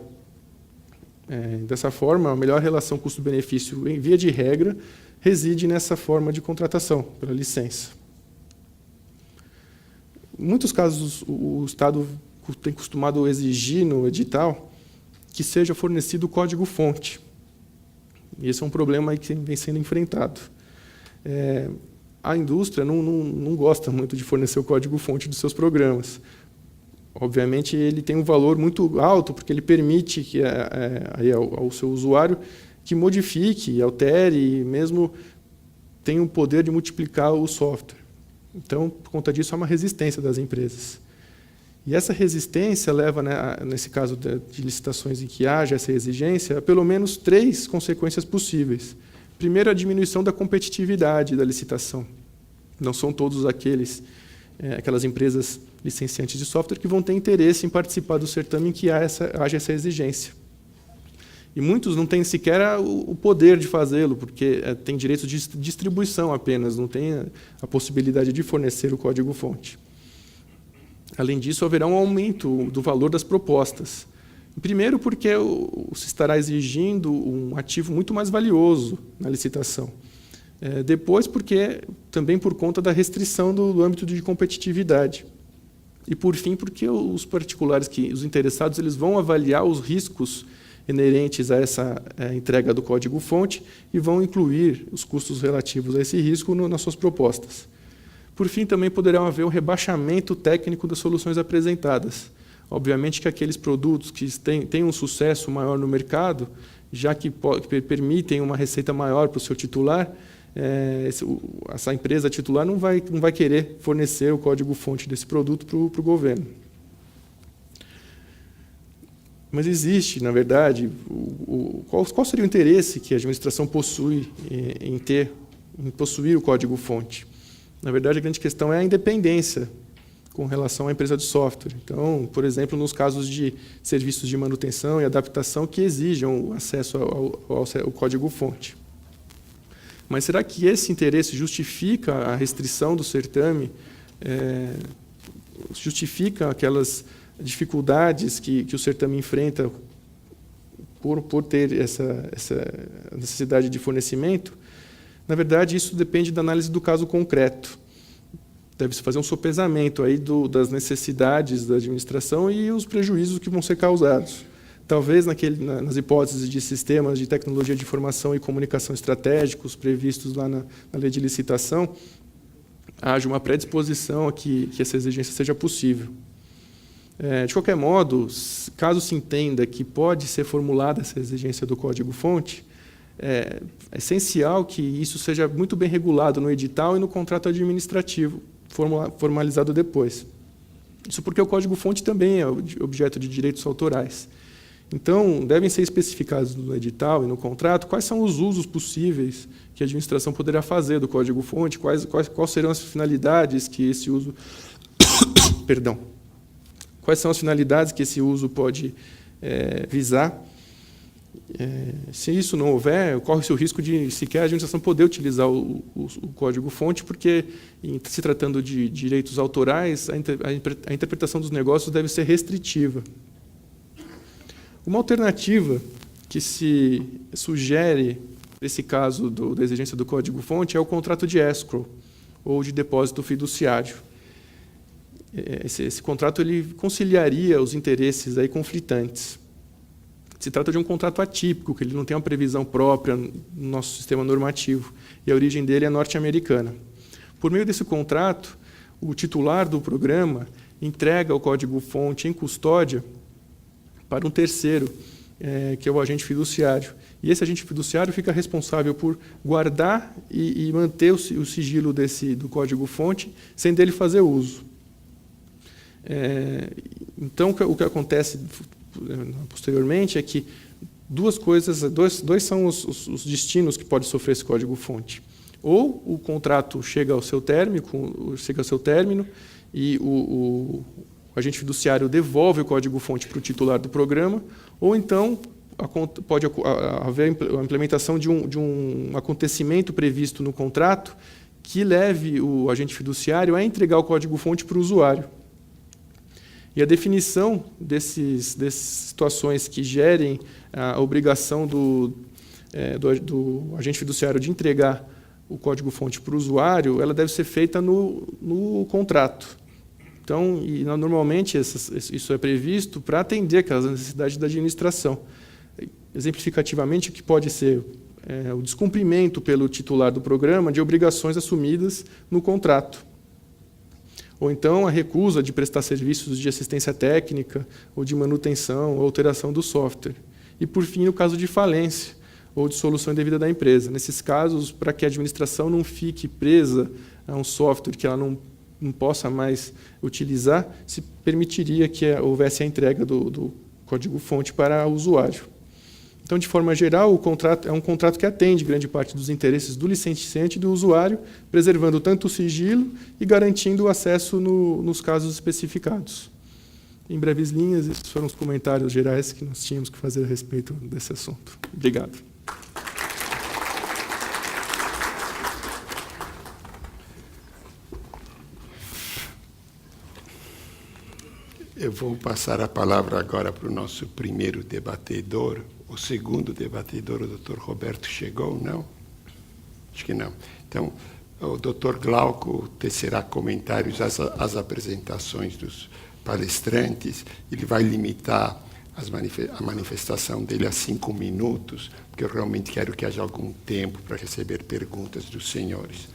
Dessa forma, a melhor relação custo-benefício, em via de regra, reside nessa forma de contratação, pela licença. Em muitos casos, o Estado tem costumado exigir no edital que seja fornecido o código-fonte. E esse é um problema que vem sendo enfrentado. A indústria não gosta muito de fornecer o código-fonte dos seus programas. Obviamente, ele tem um valor muito alto, porque ele permite ao seu usuário que modifique, altere e mesmo tenha o poder de multiplicar o software. Então, por conta disso, há uma resistência das empresas. E essa resistência leva, nesse caso de licitações em que haja essa exigência, a pelo menos 3 consequências possíveis. Primeiro, a diminuição da competitividade da licitação. Não são todos aquelas empresas licenciantes de software que vão ter interesse em participar do certame em que haja essa exigência. E muitos não têm sequer o poder de fazê-lo, porque tem direito de distribuição apenas, não tem a possibilidade de fornecer o código-fonte. Além disso, haverá um aumento do valor das propostas. Primeiro, porque se estará exigindo um ativo muito mais valioso na licitação. Depois, também por conta da restrição do âmbito de competitividade. E, por fim, porque os particulares, os interessados, eles vão avaliar os riscos inerentes a essa entrega do código-fonte e vão incluir os custos relativos a esse risco nas suas propostas. Por fim, também poderá haver um rebaixamento técnico das soluções apresentadas. Obviamente que aqueles produtos que têm um sucesso maior no mercado, já que permitem uma receita maior para o seu titular, essa empresa titular não vai querer fornecer o código-fonte desse produto para o governo. Mas existe, na verdade, qual seria o interesse que a administração possui em possuir o código-fonte? Na verdade, a grande questão é a independência com relação à empresa de software. Então, por exemplo, nos casos de serviços de manutenção e adaptação que exijam o acesso ao código-fonte. Mas será que esse interesse justifica a restrição do certame? Justifica aquelas dificuldades que o certame enfrenta por ter essa necessidade de fornecimento? Na verdade, isso depende da análise do caso concreto. Deve-se fazer um sopesamento aí das necessidades da administração e os prejuízos que vão ser causados. talvez nas hipóteses de sistemas de tecnologia de informação e comunicação estratégicos previstos lá na lei de licitação, haja uma predisposição a que essa exigência seja possível. De qualquer modo, caso se entenda que pode ser formulada essa exigência do código-fonte, é essencial que isso seja muito bem regulado no edital e no contrato administrativo, formalizado depois. Isso porque o código-fonte também é objeto de direitos autorais. Então, devem ser especificados no edital e no contrato quais são os usos possíveis que a administração poderá fazer do código-fonte, quais serão as finalidades que esse uso... Perdão. Quais são as finalidades que esse uso pode visar. Se isso não houver, corre-se o risco de sequer a administração poder utilizar o código-fonte, porque, se tratando de direitos autorais, a interpretação dos negócios deve ser restritiva. Uma alternativa que se sugere, nesse caso da exigência do código-fonte, é o contrato de escrow, ou de depósito fiduciário. Esse contrato ele conciliaria os interesses aí conflitantes. Se trata de um contrato atípico, que ele não tem uma previsão própria no nosso sistema normativo, e a origem dele é norte-americana. Por meio desse contrato, o titular do programa entrega o código-fonte em custódia para um terceiro, que é o agente fiduciário. E esse agente fiduciário fica responsável por guardar e manter o sigilo do código-fonte, sem dele fazer uso. Então, o que acontece posteriormente é que dois são os destinos que pode sofrer esse código-fonte. Ou o contrato chega ao seu término e o agente fiduciário devolve o código-fonte para o titular do programa, ou então pode haver a implementação de um acontecimento previsto no contrato que leve o agente fiduciário a entregar o código-fonte para o usuário. E a definição dessas situações que gerem a obrigação do agente fiduciário de entregar o código-fonte para o usuário, ela deve ser feita no contrato. Então, normalmente, isso é previsto para atender aquelas necessidades da administração. Exemplificativamente, o que pode ser o descumprimento pelo titular do programa de obrigações assumidas no contrato. Ou então a recusa de prestar serviços de assistência técnica, ou de manutenção, ou alteração do software. E, por fim, no caso de falência, ou de solução indevida da empresa. Nesses casos, para que a administração não fique presa a um software que ela não possa mais utilizar, se permitiria que houvesse a entrega do código-fonte para o usuário. Então, de forma geral, o contrato é um contrato que atende grande parte dos interesses do licenciante e do usuário, preservando tanto o sigilo e garantindo o acesso nos casos especificados. Em breves linhas, esses foram os comentários gerais que nós tínhamos que fazer a respeito desse assunto. Obrigado. Eu vou passar a palavra agora para o nosso primeiro debatedor. O segundo debatedor, o Dr. Roberto, chegou? Não? Acho que não. Então, o Dr. Glauco tecerá comentários às apresentações dos palestrantes. Ele vai limitar a manifestação dele a 5 minutos, porque eu realmente quero que haja algum tempo para receber perguntas dos senhores.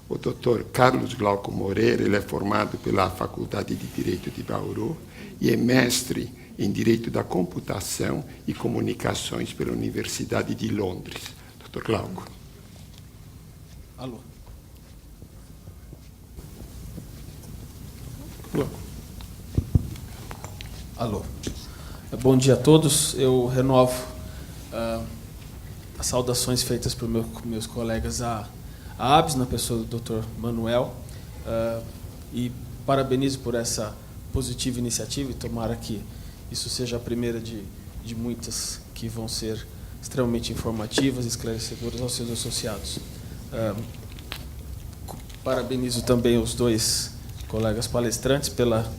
O Dr. Carlos Glauco Moreira, ele é formado pela Faculdade de Direito de Bauru e é mestre em Direito da Computação e Comunicações pela Universidade de Londres. Dr. Glauco. Alô. Alô. Bom dia a todos. Eu renovo as saudações feitas por meus colegas à ABS, na pessoa do Dr. Manuel, e parabenizo por essa positiva iniciativa e tomara que isso seja a primeira de muitas que vão ser extremamente informativas e esclarecedoras aos seus associados. Parabenizo também os dois colegas palestrantes pela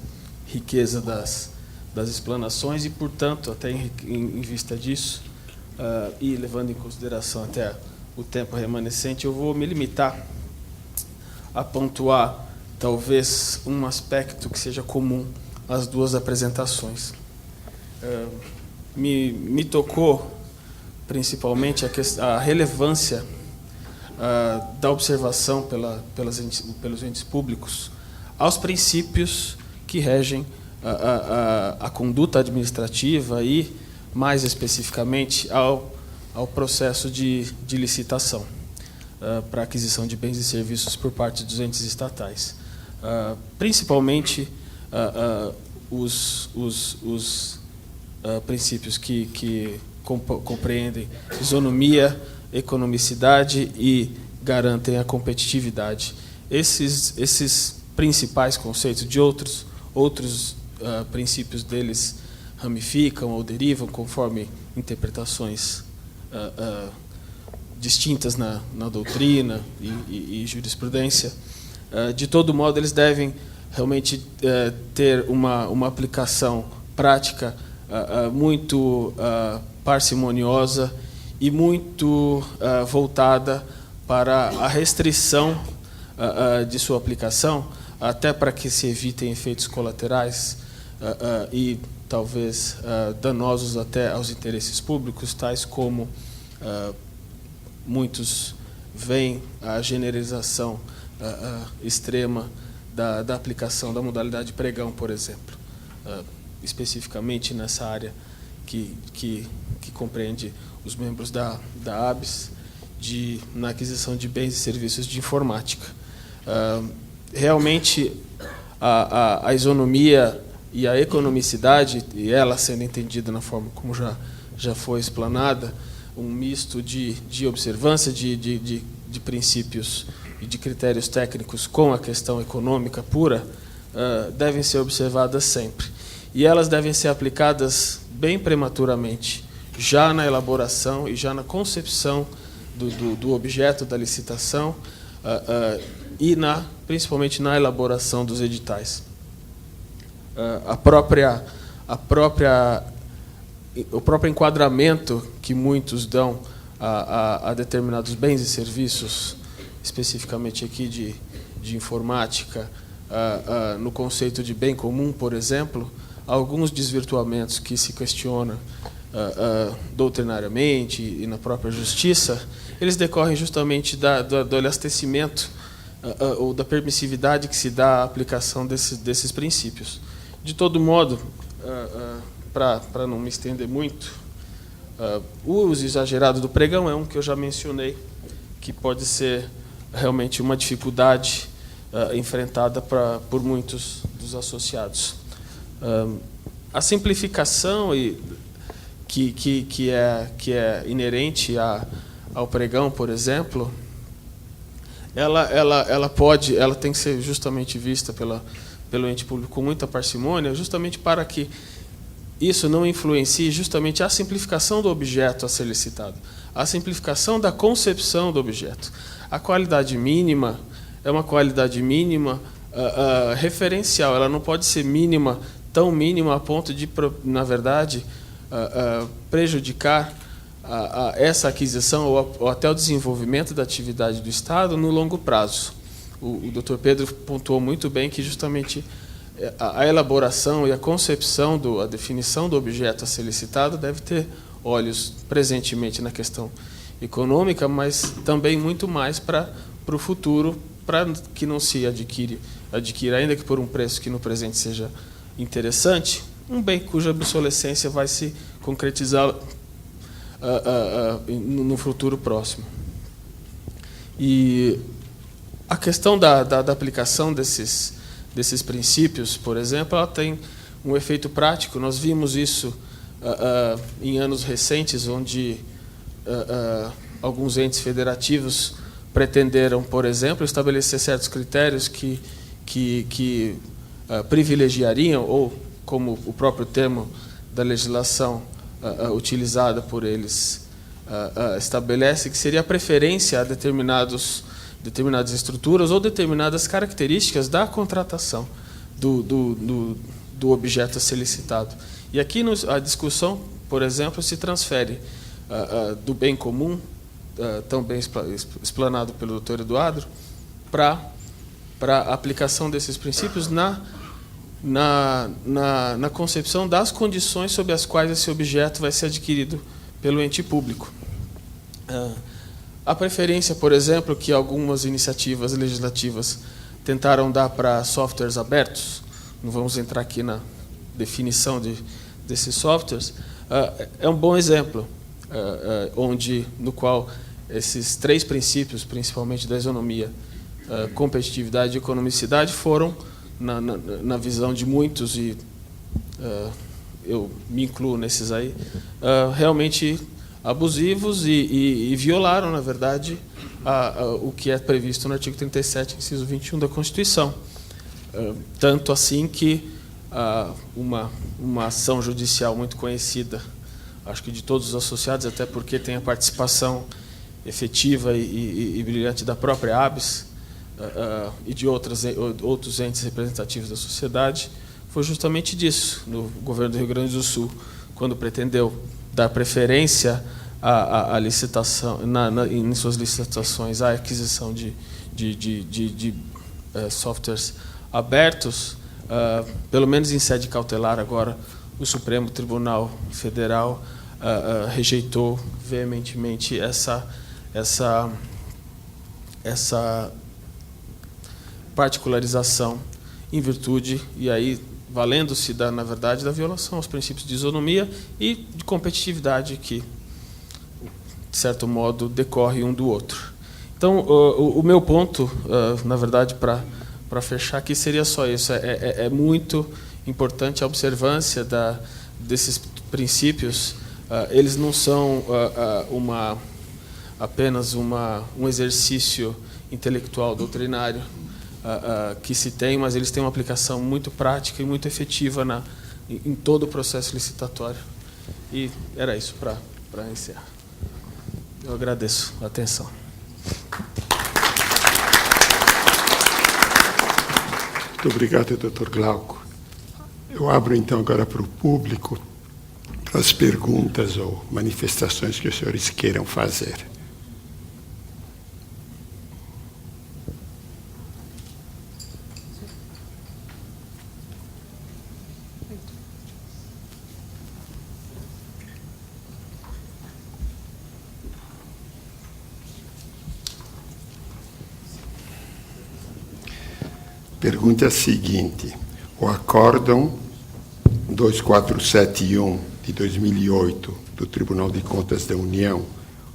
riqueza das explanações e, portanto, até em vista disso, e levando em consideração até o tempo remanescente, eu vou me limitar a pontuar talvez um aspecto que seja comum às duas apresentações. me tocou principalmente a relevância da observação pelos entes públicos aos princípios que regem a conduta administrativa e, mais especificamente, ao processo de licitação para aquisição de bens e serviços por parte dos entes estatais. Principalmente os princípios que compreendem isonomia, economicidade e garantem a competitividade. Esses principais conceitos de outros princípios deles ramificam ou derivam conforme interpretações distintas na doutrina e jurisprudência. De todo modo, eles devem realmente ter uma aplicação prática muito parcimoniosa e muito voltada para a restrição de sua aplicação, até para que se evitem efeitos colaterais e talvez danosos até aos interesses públicos, tais como muitos veem a generalização extrema da aplicação da modalidade pregão, por exemplo, especificamente nessa área que compreende os membros da ABS na aquisição de bens e serviços de informática. Realmente, a isonomia e a economicidade, e ela sendo entendida na forma como já foi explanada, um misto de observância de princípios e de critérios técnicos com a questão econômica pura, devem ser observadas sempre. E elas devem ser aplicadas bem prematuramente, já na elaboração e já na concepção do objeto da licitação e principalmente na elaboração dos editais. O próprio enquadramento que muitos dão a determinados bens e serviços, especificamente aqui de informática, no conceito de bem comum, por exemplo, alguns desvirtuamentos que se questionam doutrinariamente e na própria justiça, eles decorrem justamente do elastecimento ou da permissividade que se dá à aplicação desses princípios. De todo modo, para não me estender muito, o uso exagerado do pregão é um que eu já mencionei, que pode ser realmente uma dificuldade enfrentada por muitos dos associados. A simplificação que é inerente ao pregão, por exemplo, ela tem que ser justamente vista pelo ente público com muita parcimônia, justamente para que isso não influencie justamente a simplificação do objeto a ser licitado, a simplificação da concepção do objeto. A qualidade mínima é uma qualidade mínima referencial, ela não pode ser mínima, tão mínima a ponto de, na verdade, prejudicar essa aquisição ou até o desenvolvimento da atividade do Estado no longo prazo. O Dr. Pedro pontuou muito bem que justamente a elaboração e a concepção, a definição do objeto a ser licitado deve ter olhos presentemente na questão econômica, mas também muito mais para o futuro, para que não se adquira, ainda que por um preço que no presente seja interessante, um bem cuja obsolescência vai se concretizar no futuro próximo. E a questão da aplicação desses princípios, por exemplo, ela tem um efeito prático. Nós vimos isso em anos recentes, onde alguns entes federativos pretenderam, por exemplo, estabelecer certos critérios que privilegiariam, ou como o próprio termo da legislação utilizada por eles estabelece, que seria a preferência a determinadas estruturas ou determinadas características da contratação do objeto a ser licitado. E aqui a discussão, por exemplo, se transfere do bem comum, tão bem explanado pelo Dr. Eduardo, para a aplicação desses princípios na concepção das condições sob as quais esse objeto vai ser adquirido pelo ente público. A preferência, por exemplo, que algumas iniciativas legislativas tentaram dar para softwares abertos, não vamos entrar aqui na definição desses softwares, é um bom exemplo, no qual esses 3 princípios, principalmente da isonomia, competitividade e economicidade, foram, na visão de muitos, e eu me incluo nesses aí, realmente abusivos e violaram, na verdade, o que é previsto no artigo 37, inciso 21 da Constituição. Tanto assim que uma ação judicial muito conhecida, acho que de todos os associados, até porque tem a participação efetiva e brilhante da própria ABS e de outros entes representativos da sociedade, foi justamente disso, no governo do Rio Grande do Sul, quando pretendeu dar preferência à licitação, em suas licitações, à aquisição de softwares abertos, pelo menos em sede cautelar agora, o Supremo Tribunal Federal rejeitou veementemente essa particularização em virtude, e aí valendo-se, na verdade, da violação aos princípios de isonomia e de competitividade que, de certo modo, decorre um do outro. Então, o meu ponto, na verdade, para fechar aqui, seria só isso. É muito importante a observância desses princípios. Eles não são apenas um exercício intelectual, doutrinário, que se tem, mas eles têm uma aplicação muito prática e muito efetiva em todo o processo licitatório. E era isso para encerrar. Eu agradeço a atenção. Muito obrigado, Dr. Glauco. Eu abro, então, agora para o público, para as perguntas ou manifestações que os senhores queiram fazer. Pergunta a seguinte: o Acórdão 2471 de 2008 do Tribunal de Contas da União,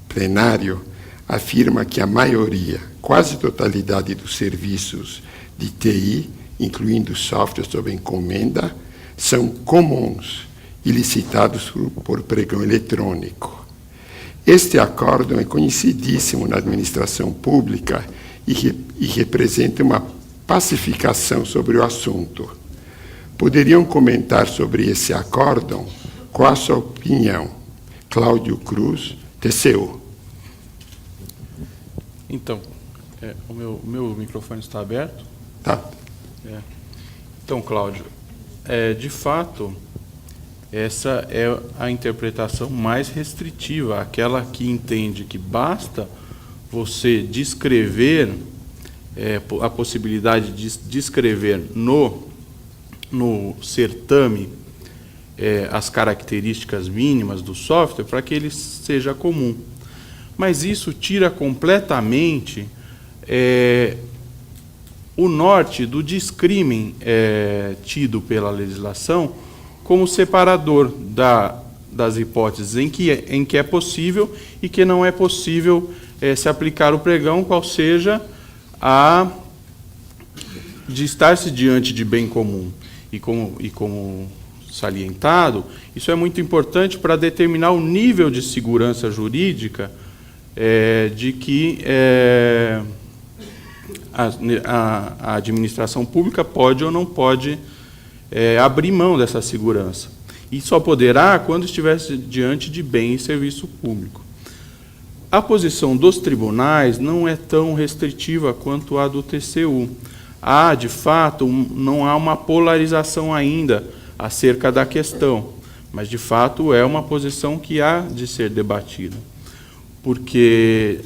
plenário, afirma que a maioria, quase totalidade dos serviços de TI, incluindo softwares sob encomenda, são comuns e licitados por pregão eletrônico. Este acórdão é conhecidíssimo na administração pública e representa uma pacificação sobre o assunto. Poderiam comentar sobre esse acórdão? Qual a sua opinião? Cláudio Cruz, TCU. Então, o meu microfone está aberto? Tá. Então, Cláudio, de fato, essa é a interpretação mais restritiva, aquela que entende que basta você descrever a possibilidade de descrever no certame as características mínimas do software para que ele seja comum. Mas isso tira completamente o norte do discrimen tido pela legislação como separador das hipóteses em que é possível e que não é possível se aplicar o pregão, qual seja de estar-se diante de bem comum. E como salientado, isso é muito importante para determinar o nível de segurança jurídica de que a administração pública pode ou não pode abrir mão dessa segurança. E só poderá quando estiver diante de bem e serviço público. A posição dos tribunais não é tão restritiva quanto a do TCU. De fato, não há uma polarização ainda acerca da questão, mas, de fato, é uma posição que há de ser debatida, porque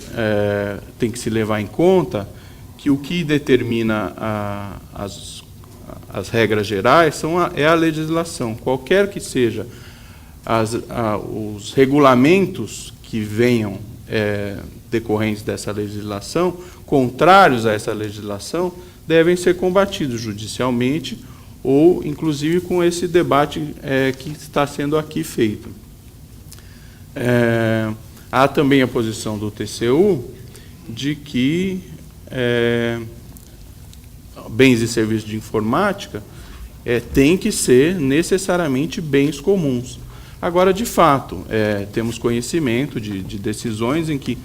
tem que se levar em conta que o que determina as regras gerais é a legislação. Qualquer que seja os regulamentos que venham decorrentes dessa legislação, contrários a essa legislação, devem ser combatidos judicialmente ou, inclusive, com esse debate que está sendo aqui feito. Há também a posição do TCU de que bens e serviços de informática têm que ser necessariamente bens comuns. Agora, de fato, temos conhecimento de decisões em que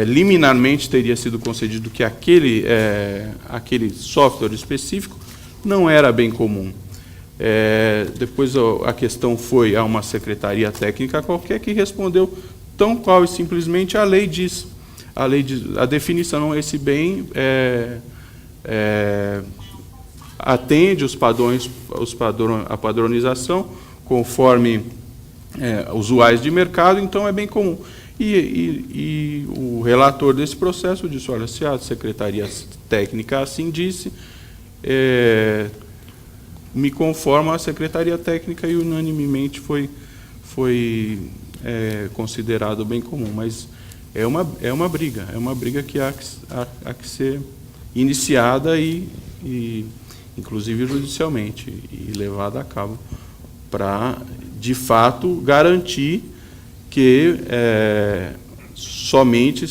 liminarmente teria sido concedido que aquele software específico não era bem comum. Depois a questão foi a uma secretaria técnica qualquer que respondeu tão qual e simplesmente a lei diz. A definição, esse bem atende a padronização conforme usuais de mercado, então é bem comum. E o relator desse processo disse, olha, se a secretaria técnica assim disse, me conforma a secretaria técnica e unanimemente foi considerado bem comum. Mas é uma briga que há que ser iniciada e inclusive judicialmente, e levada a cabo para, de fato, garantir que somente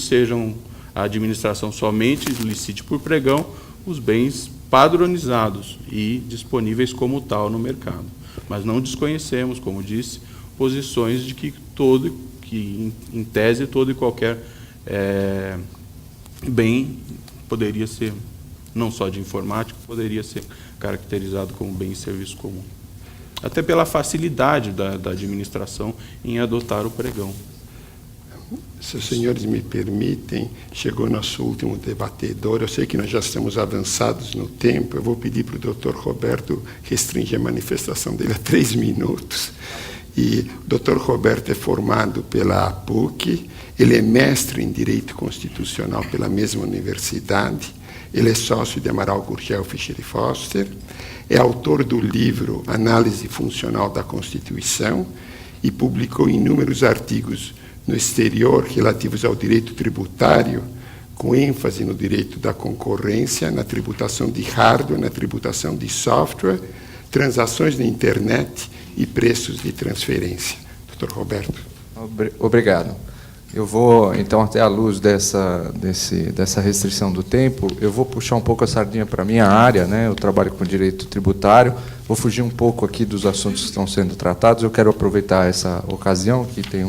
a administração somente licite por pregão os bens padronizados e disponíveis como tal no mercado. Mas não desconhecemos, como disse, posições de que em tese, todo e qualquer bem poderia ser, não só de informática, poderia ser caracterizado como bem e serviço comum. Até pela facilidade da administração em adotar o pregão. Se os senhores me permitem, chegou nosso último debatedor. Eu sei que nós já estamos avançados no tempo. Eu vou pedir para o Dr. Roberto restringir a manifestação dele a 3 minutos. E o Dr. Roberto é formado pela PUC, ele é mestre em Direito Constitucional pela mesma universidade, ele é sócio de Amaral Gurgel, Fischer e Foster, é autor do livro Análise Funcional da Constituição e publicou inúmeros artigos no exterior relativos ao direito tributário, com ênfase no direito da concorrência, na tributação de hardware, na tributação de software, transações na internet e preços de transferência. Dr. Roberto. Obrigado. Eu vou, então, até à luz dessa restrição do tempo, eu vou puxar um pouco a sardinha para a minha área, né? Eu trabalho com direito tributário, vou fugir um pouco aqui dos assuntos que estão sendo tratados. Eu quero aproveitar essa ocasião, que tem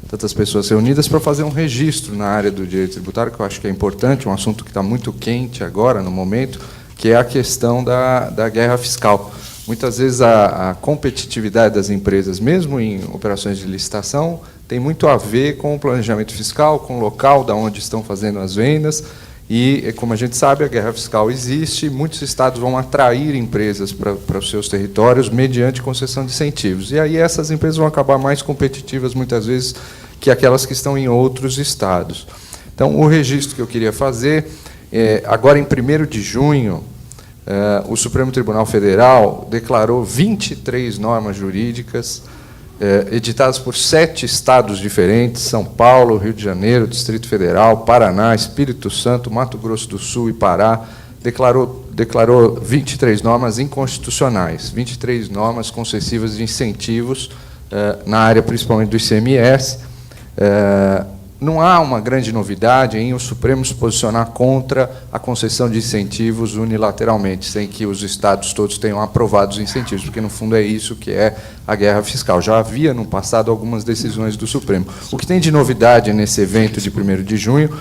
tantas pessoas reunidas, para fazer um registro na área do direito tributário, que eu acho que é importante, um assunto que está muito quente agora, no momento, que é a questão da guerra fiscal. Muitas vezes a competitividade das empresas, mesmo em operações de licitação, tem muito a ver com o planejamento fiscal, com o local da onde estão fazendo as vendas. E, como a gente sabe, a guerra fiscal existe, muitos estados vão atrair empresas para os seus territórios mediante concessão de incentivos. E aí essas empresas vão acabar mais competitivas, muitas vezes, que aquelas que estão em outros estados. Então, o registro que eu queria fazer, agora em 1º de junho, o Supremo Tribunal Federal declarou 23 normas jurídicas editadas por 7 estados diferentes, São Paulo, Rio de Janeiro, Distrito Federal, Paraná, Espírito Santo, Mato Grosso do Sul e Pará, declarou 23 normas inconstitucionais, 23 normas concessivas de incentivos na área principalmente do ICMS. Não há uma grande novidade em o Supremo se posicionar contra a concessão de incentivos unilateralmente, sem que os estados todos tenham aprovado os incentivos, porque, no fundo, é isso que é a guerra fiscal. Já havia, no passado, algumas decisões do Supremo. O que tem de novidade nesse evento de 1º de junho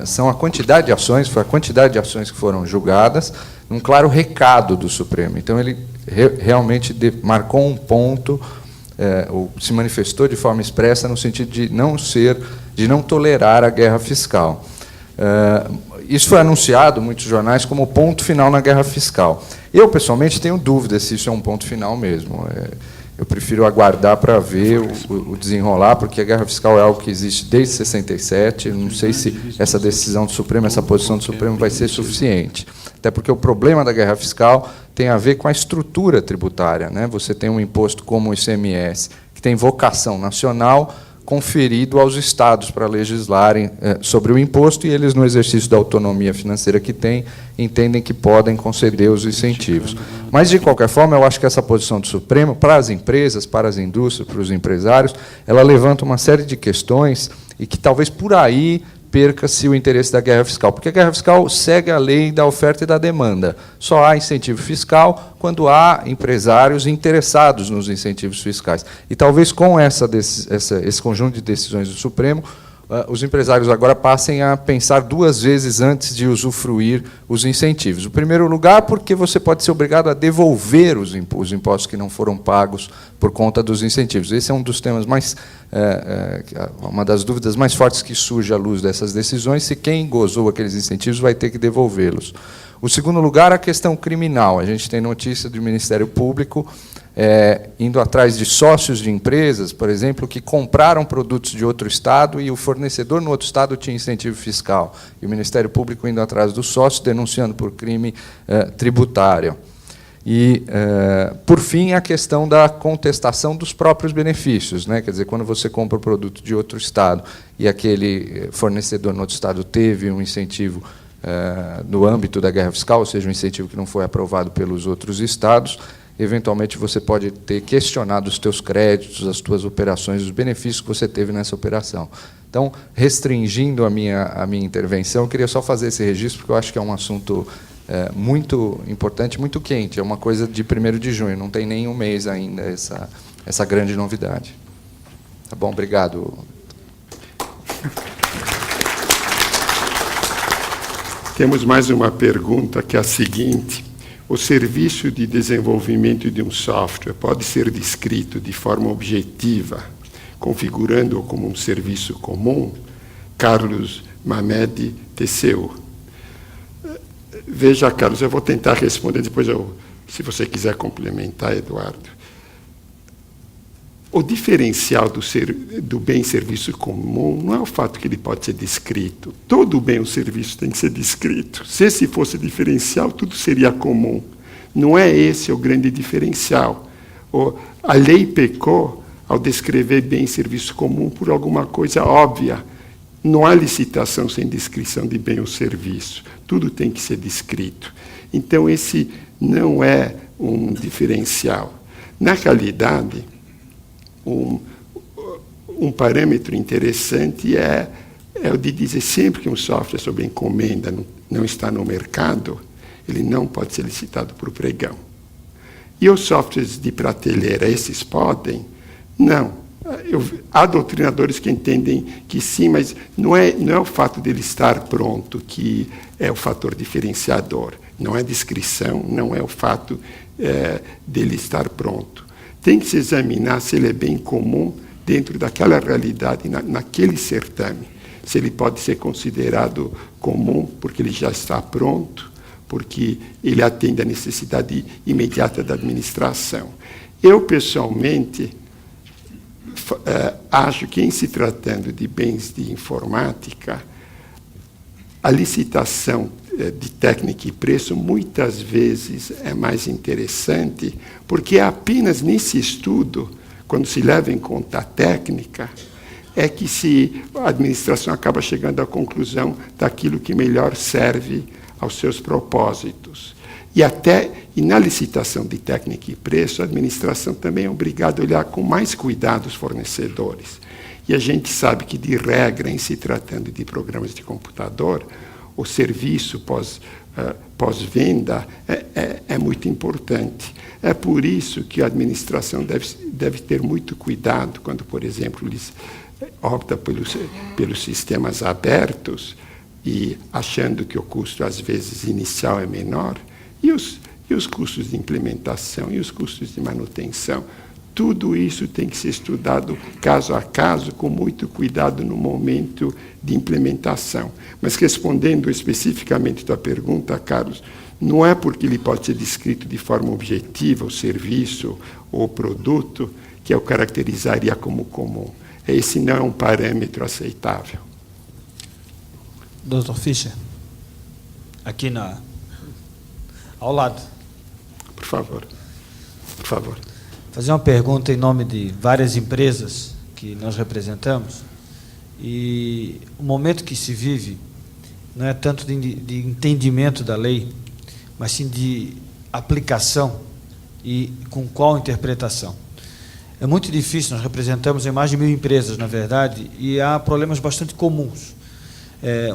são a quantidade de ações, foi a quantidade de ações que foram julgadas, um claro recado do Supremo. Então, ele realmente marcou um ponto, ou se manifestou de forma expressa no sentido de não tolerar a guerra fiscal. Isso foi anunciado em muitos jornais como ponto final na guerra fiscal. Eu, pessoalmente, tenho dúvidas se isso é um ponto final mesmo. eu prefiro aguardar para ver o desenrolar, porque a guerra fiscal é algo que existe desde 67, não sei se essa decisão do Supremo, essa posição do Supremo vai ser suficiente. Até porque o problema da guerra fiscal tem a ver com a estrutura tributária, né? Você tem um imposto como o ICMS, que tem vocação nacional, conferido aos estados para legislarem sobre o imposto, e eles, no exercício da autonomia financeira que têm, entendem que podem conceder os incentivos. Mas, de qualquer forma, eu acho que essa posição do Supremo, para as empresas, para as indústrias, para os empresários, ela levanta uma série de questões e que talvez por aí perca-se o interesse da guerra fiscal, porque a guerra fiscal segue a lei da oferta e da demanda. Só há incentivo fiscal quando há empresários interessados nos incentivos fiscais. E talvez com esse conjunto de decisões do Supremo, os empresários agora passem a pensar 2 vezes antes de usufruir os incentivos. Em primeiro lugar, porque você pode ser obrigado a devolver os impostos que não foram pagos por conta dos incentivos. Esse é um dos temas mais, uma das dúvidas mais fortes que surge à luz dessas decisões, se quem gozou aqueles incentivos vai ter que devolvê-los. O segundo lugar, a questão criminal. A gente tem notícia do Ministério Público indo atrás de sócios de empresas, por exemplo, que compraram produtos de outro estado e o fornecedor no outro estado tinha incentivo fiscal. E o Ministério Público indo atrás dos sócios, denunciando por crime tributário. E, por fim, a questão da contestação dos próprios benefícios, né? Quer dizer, quando você compra o produto de outro estado e aquele fornecedor no outro estado teve um incentivo no âmbito da guerra fiscal, ou seja, um incentivo que não foi aprovado pelos outros estados, eventualmente você pode ter questionado os teus créditos, as tuas operações, os benefícios que você teve nessa operação. Então, restringindo a minha intervenção, eu queria só fazer esse registro, porque eu acho que é um assunto muito importante, muito quente. É uma coisa de 1º de junho, não tem nem um mês ainda essa grande novidade. Tá bom? Obrigado. Temos mais uma pergunta, que é a seguinte: o serviço de desenvolvimento de um software pode ser descrito de forma objetiva, configurando-o como um serviço comum? Carlos Mamed, TCU. Veja, Carlos, eu vou tentar responder, depois, se você quiser complementar, Eduardo. O diferencial do bem e serviço comum não é o fato que ele pode ser descrito. Todo bem ou serviço tem que ser descrito. Se esse fosse diferencial, tudo seria comum. Não é esse o grande diferencial. A lei pecou ao descrever bem e serviço comum por alguma coisa óbvia. Não há licitação sem descrição de bem ou serviço. Tudo tem que ser descrito. Então, esse não é um diferencial. Na realidade, um parâmetro interessante é o de dizer sempre que um software sob encomenda não está no mercado, ele não pode ser licitado por pregão. E os softwares de prateleira, esses podem? Não. Há doutrinadores que entendem que sim, mas não é o fato dele estar pronto que é o fator diferenciador. Não é descrição, não é o fato dele estar pronto. Tem que se examinar se ele é bem comum dentro daquela realidade, naquele certame. Se ele pode ser considerado comum porque ele já está pronto, porque ele atende à necessidade imediata da administração. Eu, pessoalmente, acho que, em se tratando de bens de informática, a licitação de técnica e preço muitas vezes é mais interessante, porque é apenas nesse estudo, quando se leva em conta a técnica, é que a administração acaba chegando à conclusão daquilo que melhor serve aos seus propósitos. E na licitação de técnica e preço, a administração também é obrigada a olhar com mais cuidado os fornecedores. E a gente sabe que, de regra, em se tratando de programas de computador, o serviço pós-venda é muito importante. É por isso que a administração deve ter muito cuidado quando, por exemplo, opta pelos sistemas abertos e achando que o custo, às vezes, inicial é menor, e os custos de implementação e os custos de manutenção. tudo isso tem que ser estudado caso a caso, com muito cuidado no momento de implementação. Mas respondendo especificamente a tua pergunta, Carlos, não é porque ele pode ser descrito de forma objetiva, o serviço ou o produto, que eu caracterizaria como comum. Esse não é um parâmetro aceitável. Dr. Fischer, aqui ao lado. Por favor. Por favor. Fazer uma pergunta em nome de várias empresas que nós representamos. E o momento que se vive não é tanto de entendimento da lei, mas sim de aplicação e com qual interpretação. É muito difícil, nós representamos em mais de 1000 empresas, na verdade, e há problemas bastante comuns.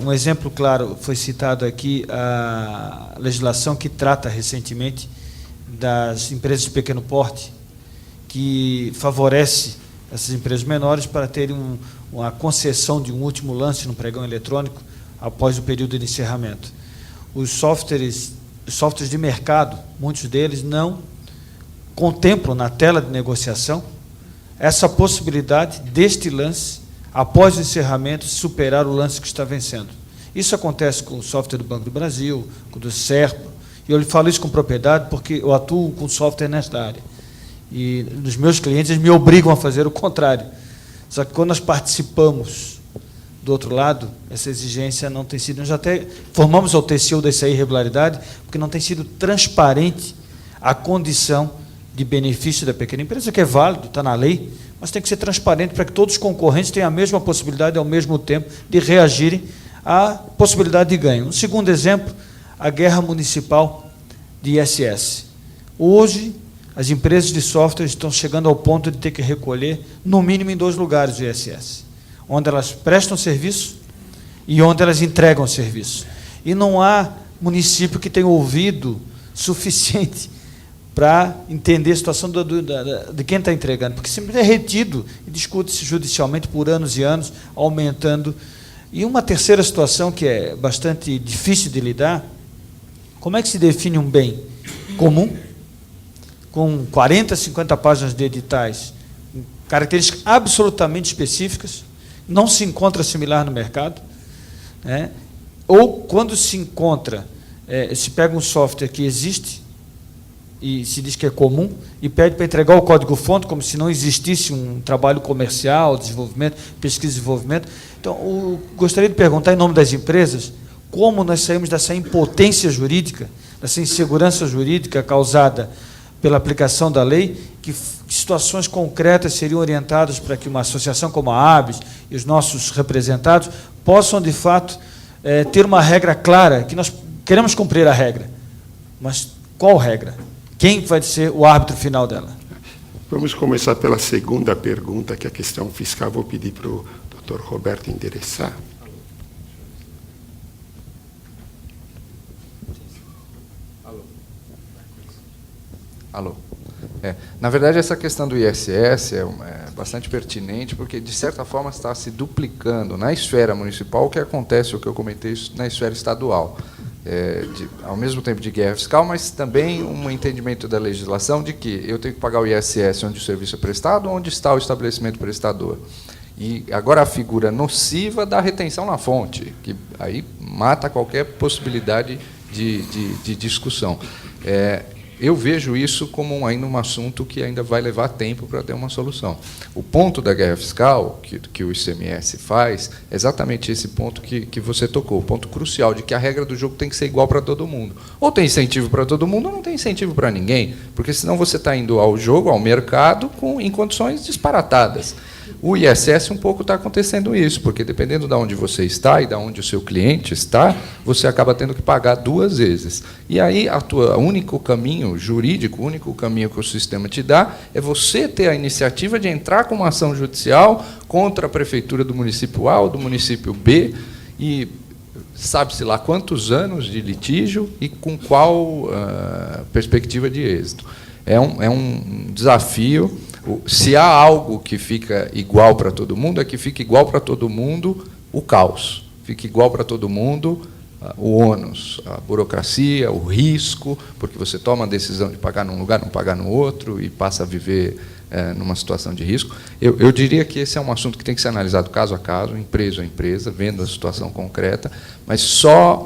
Um exemplo claro, foi citado aqui a legislação que trata recentemente das empresas de pequeno porte, que favorece essas empresas menores para terem uma concessão de um último lance no pregão eletrônico após o período de encerramento. Os softwares de mercado, muitos deles não contemplam na tela de negociação essa possibilidade deste lance, após o encerramento, superar o lance que está vencendo. Isso acontece com o software do Banco do Brasil, com o do Serpa, e eu lhe falo isso com propriedade porque eu atuo com software nesta área. E nos meus clientes eles me obrigam a fazer o contrário. Só que quando nós participamos do outro lado, essa exigência não tem sido... Nós até formamos ao TCU dessa irregularidade, porque não tem sido transparente a condição de benefício da pequena empresa, que é válido, está na lei, mas tem que ser transparente para que todos os concorrentes tenham a mesma possibilidade, ao mesmo tempo, de reagirem à possibilidade de ganho. Um segundo exemplo, a guerra municipal de ISS. Hoje, as empresas de software estão chegando ao ponto de ter que recolher, no mínimo, em 2 lugares o ISS, onde elas prestam serviço e onde elas entregam serviço. E não há município que tenha ouvido suficiente para entender a situação de quem está entregando, porque sempre é retido e discute-se judicialmente por anos e anos, aumentando. E uma terceira situação que é bastante difícil de lidar, como é que se define um bem comum, com 40, 50 páginas de editais, características absolutamente específicas, não se encontra similar no mercado, né? Ou quando se encontra, se pega um software que existe, e se diz que é comum, e pede para entregar o código-fonte, como se não existisse um trabalho comercial, desenvolvimento, pesquisa e desenvolvimento. Então, gostaria de perguntar, em nome das empresas, como nós saímos dessa impotência jurídica, dessa insegurança jurídica causada pela aplicação da lei, que situações concretas seriam orientadas para que uma associação como a ABS e os nossos representados possam, de fato, ter uma regra clara, que nós queremos cumprir a regra, mas qual regra? Quem vai ser o árbitro final dela? Vamos começar pela segunda pergunta, que é a questão fiscal. Vou pedir para o Dr. Roberto endereçar. Alô. Na verdade, essa questão do ISS é bastante pertinente, porque, de certa forma, está se duplicando na esfera municipal o que acontece, o que eu comentei, na esfera estadual. Ao mesmo tempo de guerra fiscal, mas também um entendimento da legislação de que eu tenho que pagar o ISS onde o serviço é prestado, onde está o estabelecimento prestador. E agora a figura nociva da retenção na fonte, que aí mata qualquer possibilidade de discussão. Eu vejo isso como ainda um assunto que ainda vai levar tempo para ter uma solução. O ponto da guerra fiscal, que o ICMS faz, é exatamente esse ponto que você tocou, o ponto crucial de que a regra do jogo tem que ser igual para todo mundo. Ou tem incentivo para todo mundo, ou não tem incentivo para ninguém, porque senão você está indo ao jogo, ao mercado, em condições disparatadas. O ISS um pouco está acontecendo isso, porque dependendo de onde você está e de onde o seu cliente está, você acaba tendo que pagar 2 vezes. E aí o único caminho jurídico, o único caminho que o sistema te dá é você ter a iniciativa de entrar com uma ação judicial contra a prefeitura do município A ou do município B, e sabe-se lá quantos anos de litígio e com qual perspectiva de êxito. É um desafio. Se há algo que fica igual para todo mundo, é que fica igual para todo mundo o caos, fica igual para todo mundo o ônus, a burocracia, o risco, porque você toma a decisão de pagar num lugar, não pagar no outro, e passa a viver numa situação de risco. Eu diria que esse é um assunto que tem que ser analisado caso a caso, empresa a empresa, vendo a situação concreta, mas só,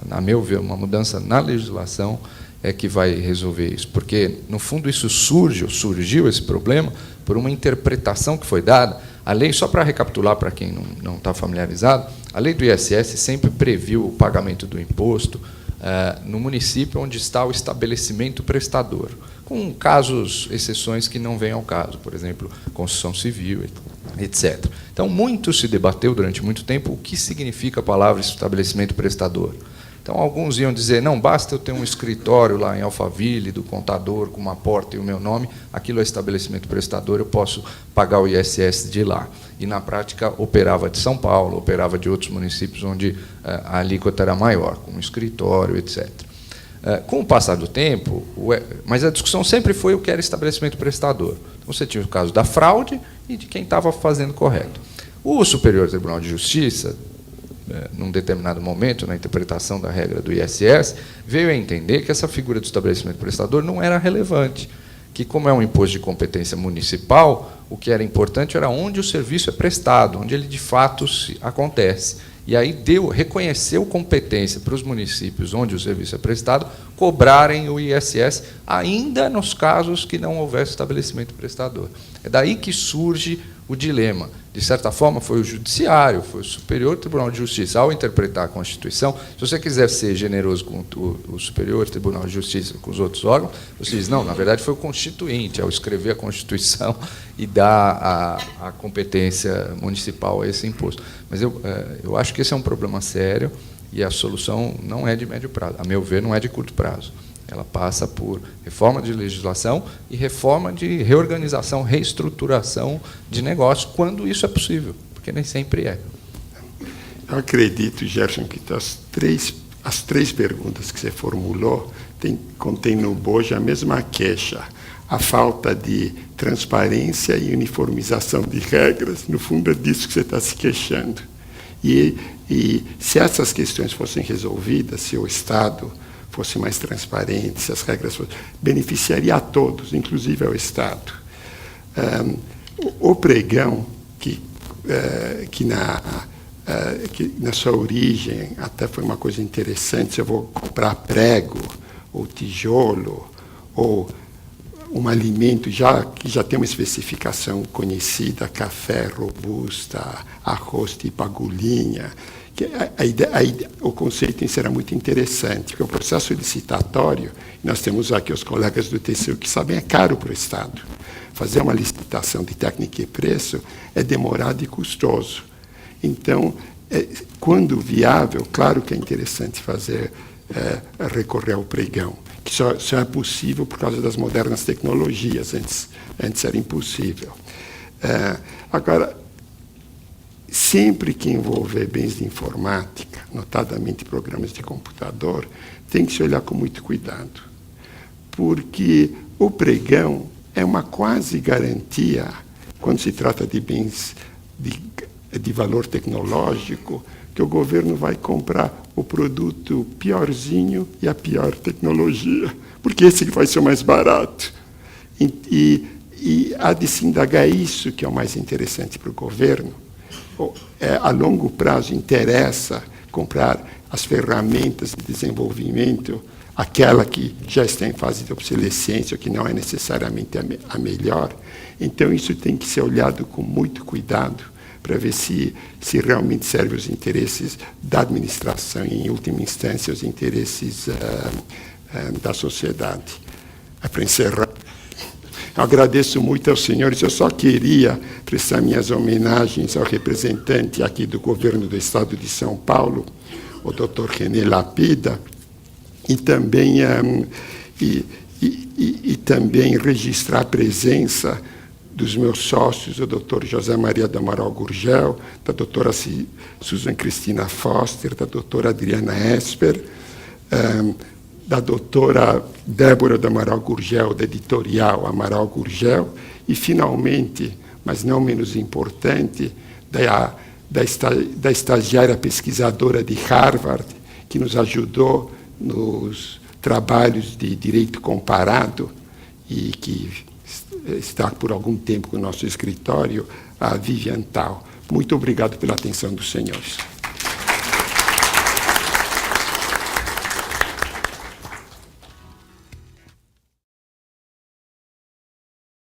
a meu ver, uma mudança na legislação é que vai resolver isso, porque, no fundo, isso surgiu esse problema por uma interpretação que foi dada. A lei, só para recapitular para quem não está familiarizado, a lei do ISS sempre previu o pagamento do imposto no município onde está o estabelecimento prestador, com casos, exceções que não vêm ao caso, por exemplo, construção civil, etc. Então, muito se debateu durante muito tempo o que significa a palavra estabelecimento prestador. Então, alguns iam dizer, não, basta eu ter um escritório lá em Alphaville, do contador, com uma porta e o meu nome, aquilo é estabelecimento prestador, eu posso pagar o ISS de lá. E, na prática, operava de São Paulo, operava de outros municípios onde a alíquota era maior, com um escritório, etc. Com o passar do tempo, mas a discussão sempre foi o que era estabelecimento prestador. Então, você tinha o caso da fraude e de quem estava fazendo correto. O Superior Tribunal de Justiça, num determinado momento, na interpretação da regra do ISS, veio a entender que essa figura do estabelecimento prestador não era relevante, que, como é um imposto de competência municipal, o que era importante era onde o serviço é prestado, onde ele, de fato, acontece. E aí reconheceu competência para os municípios onde o serviço é prestado cobrarem o ISS, ainda nos casos que não houvesse estabelecimento prestador. É daí que surge o dilema. De certa forma, foi o Judiciário, foi o Superior Tribunal de Justiça, ao interpretar a Constituição. Se você quiser ser generoso com o Superior Tribunal de Justiça, com os outros órgãos, você diz, não, na verdade foi o Constituinte, ao escrever a Constituição e dar a competência municipal a esse imposto. Mas eu acho que esse é um problema sério e a solução não é de médio prazo. A meu ver, não é de curto prazo. Ela passa por reforma de legislação e reforma de reorganização, reestruturação de negócio, quando isso é possível, porque nem sempre é. Eu acredito, Gerson, que as três perguntas que você formulou contém no bojo a mesma queixa. A falta de transparência e uniformização de regras, no fundo é disso que você está se queixando. E se essas questões fossem resolvidas, se o Estado fosse mais transparente, se as regras fossem, beneficiaria a todos, inclusive ao Estado. O pregão, que na sua origem até foi uma coisa interessante, se eu vou comprar prego, ou tijolo, ou um alimento que já tem uma especificação conhecida, café, robusta, arroz tipo agulhinha, o conceito em si era muito interessante, porque o processo licitatório, nós temos aqui os colegas do TCU que sabem, é caro para o Estado. Fazer uma licitação de técnica e preço é demorado e custoso. Então, quando viável, claro que é interessante recorrer ao pregão, que só é possível por causa das modernas tecnologias, antes era impossível. Agora, sempre que envolver bens de informática, notadamente programas de computador, tem que se olhar com muito cuidado, porque o pregão é uma quase garantia, quando se trata de bens de valor tecnológico, que o governo vai comprar o produto piorzinho e a pior tecnologia, porque esse vai ser o mais barato. E há de se indagar isso, que é o mais interessante para o governo. A longo prazo interessa comprar as ferramentas de desenvolvimento, aquela que já está em fase de obsolescência, que não é necessariamente a melhor. Então, isso tem que ser olhado com muito cuidado para ver se realmente serve os interesses da administração e, em última instância, os interesses da sociedade. Para encerrar, eu agradeço muito aos senhores. Eu só queria prestar minhas homenagens ao representante aqui do governo do Estado de São Paulo, o Dr. René Lapida, e também, também registrar a presença dos meus sócios, o Dr. José Maria do Amaral Gurgel, da doutora Susan Cristina Foster, da doutora Adriana Esper, da doutora Débora do Amaral Gurgel, da editorial Amaral Gurgel, e, finalmente, mas não menos importante, da estagiária pesquisadora de Harvard, que nos ajudou nos trabalhos de direito comparado e que estar por algum tempo com o nosso escritório, a Vivian Tal. Muito obrigado pela atenção dos senhores.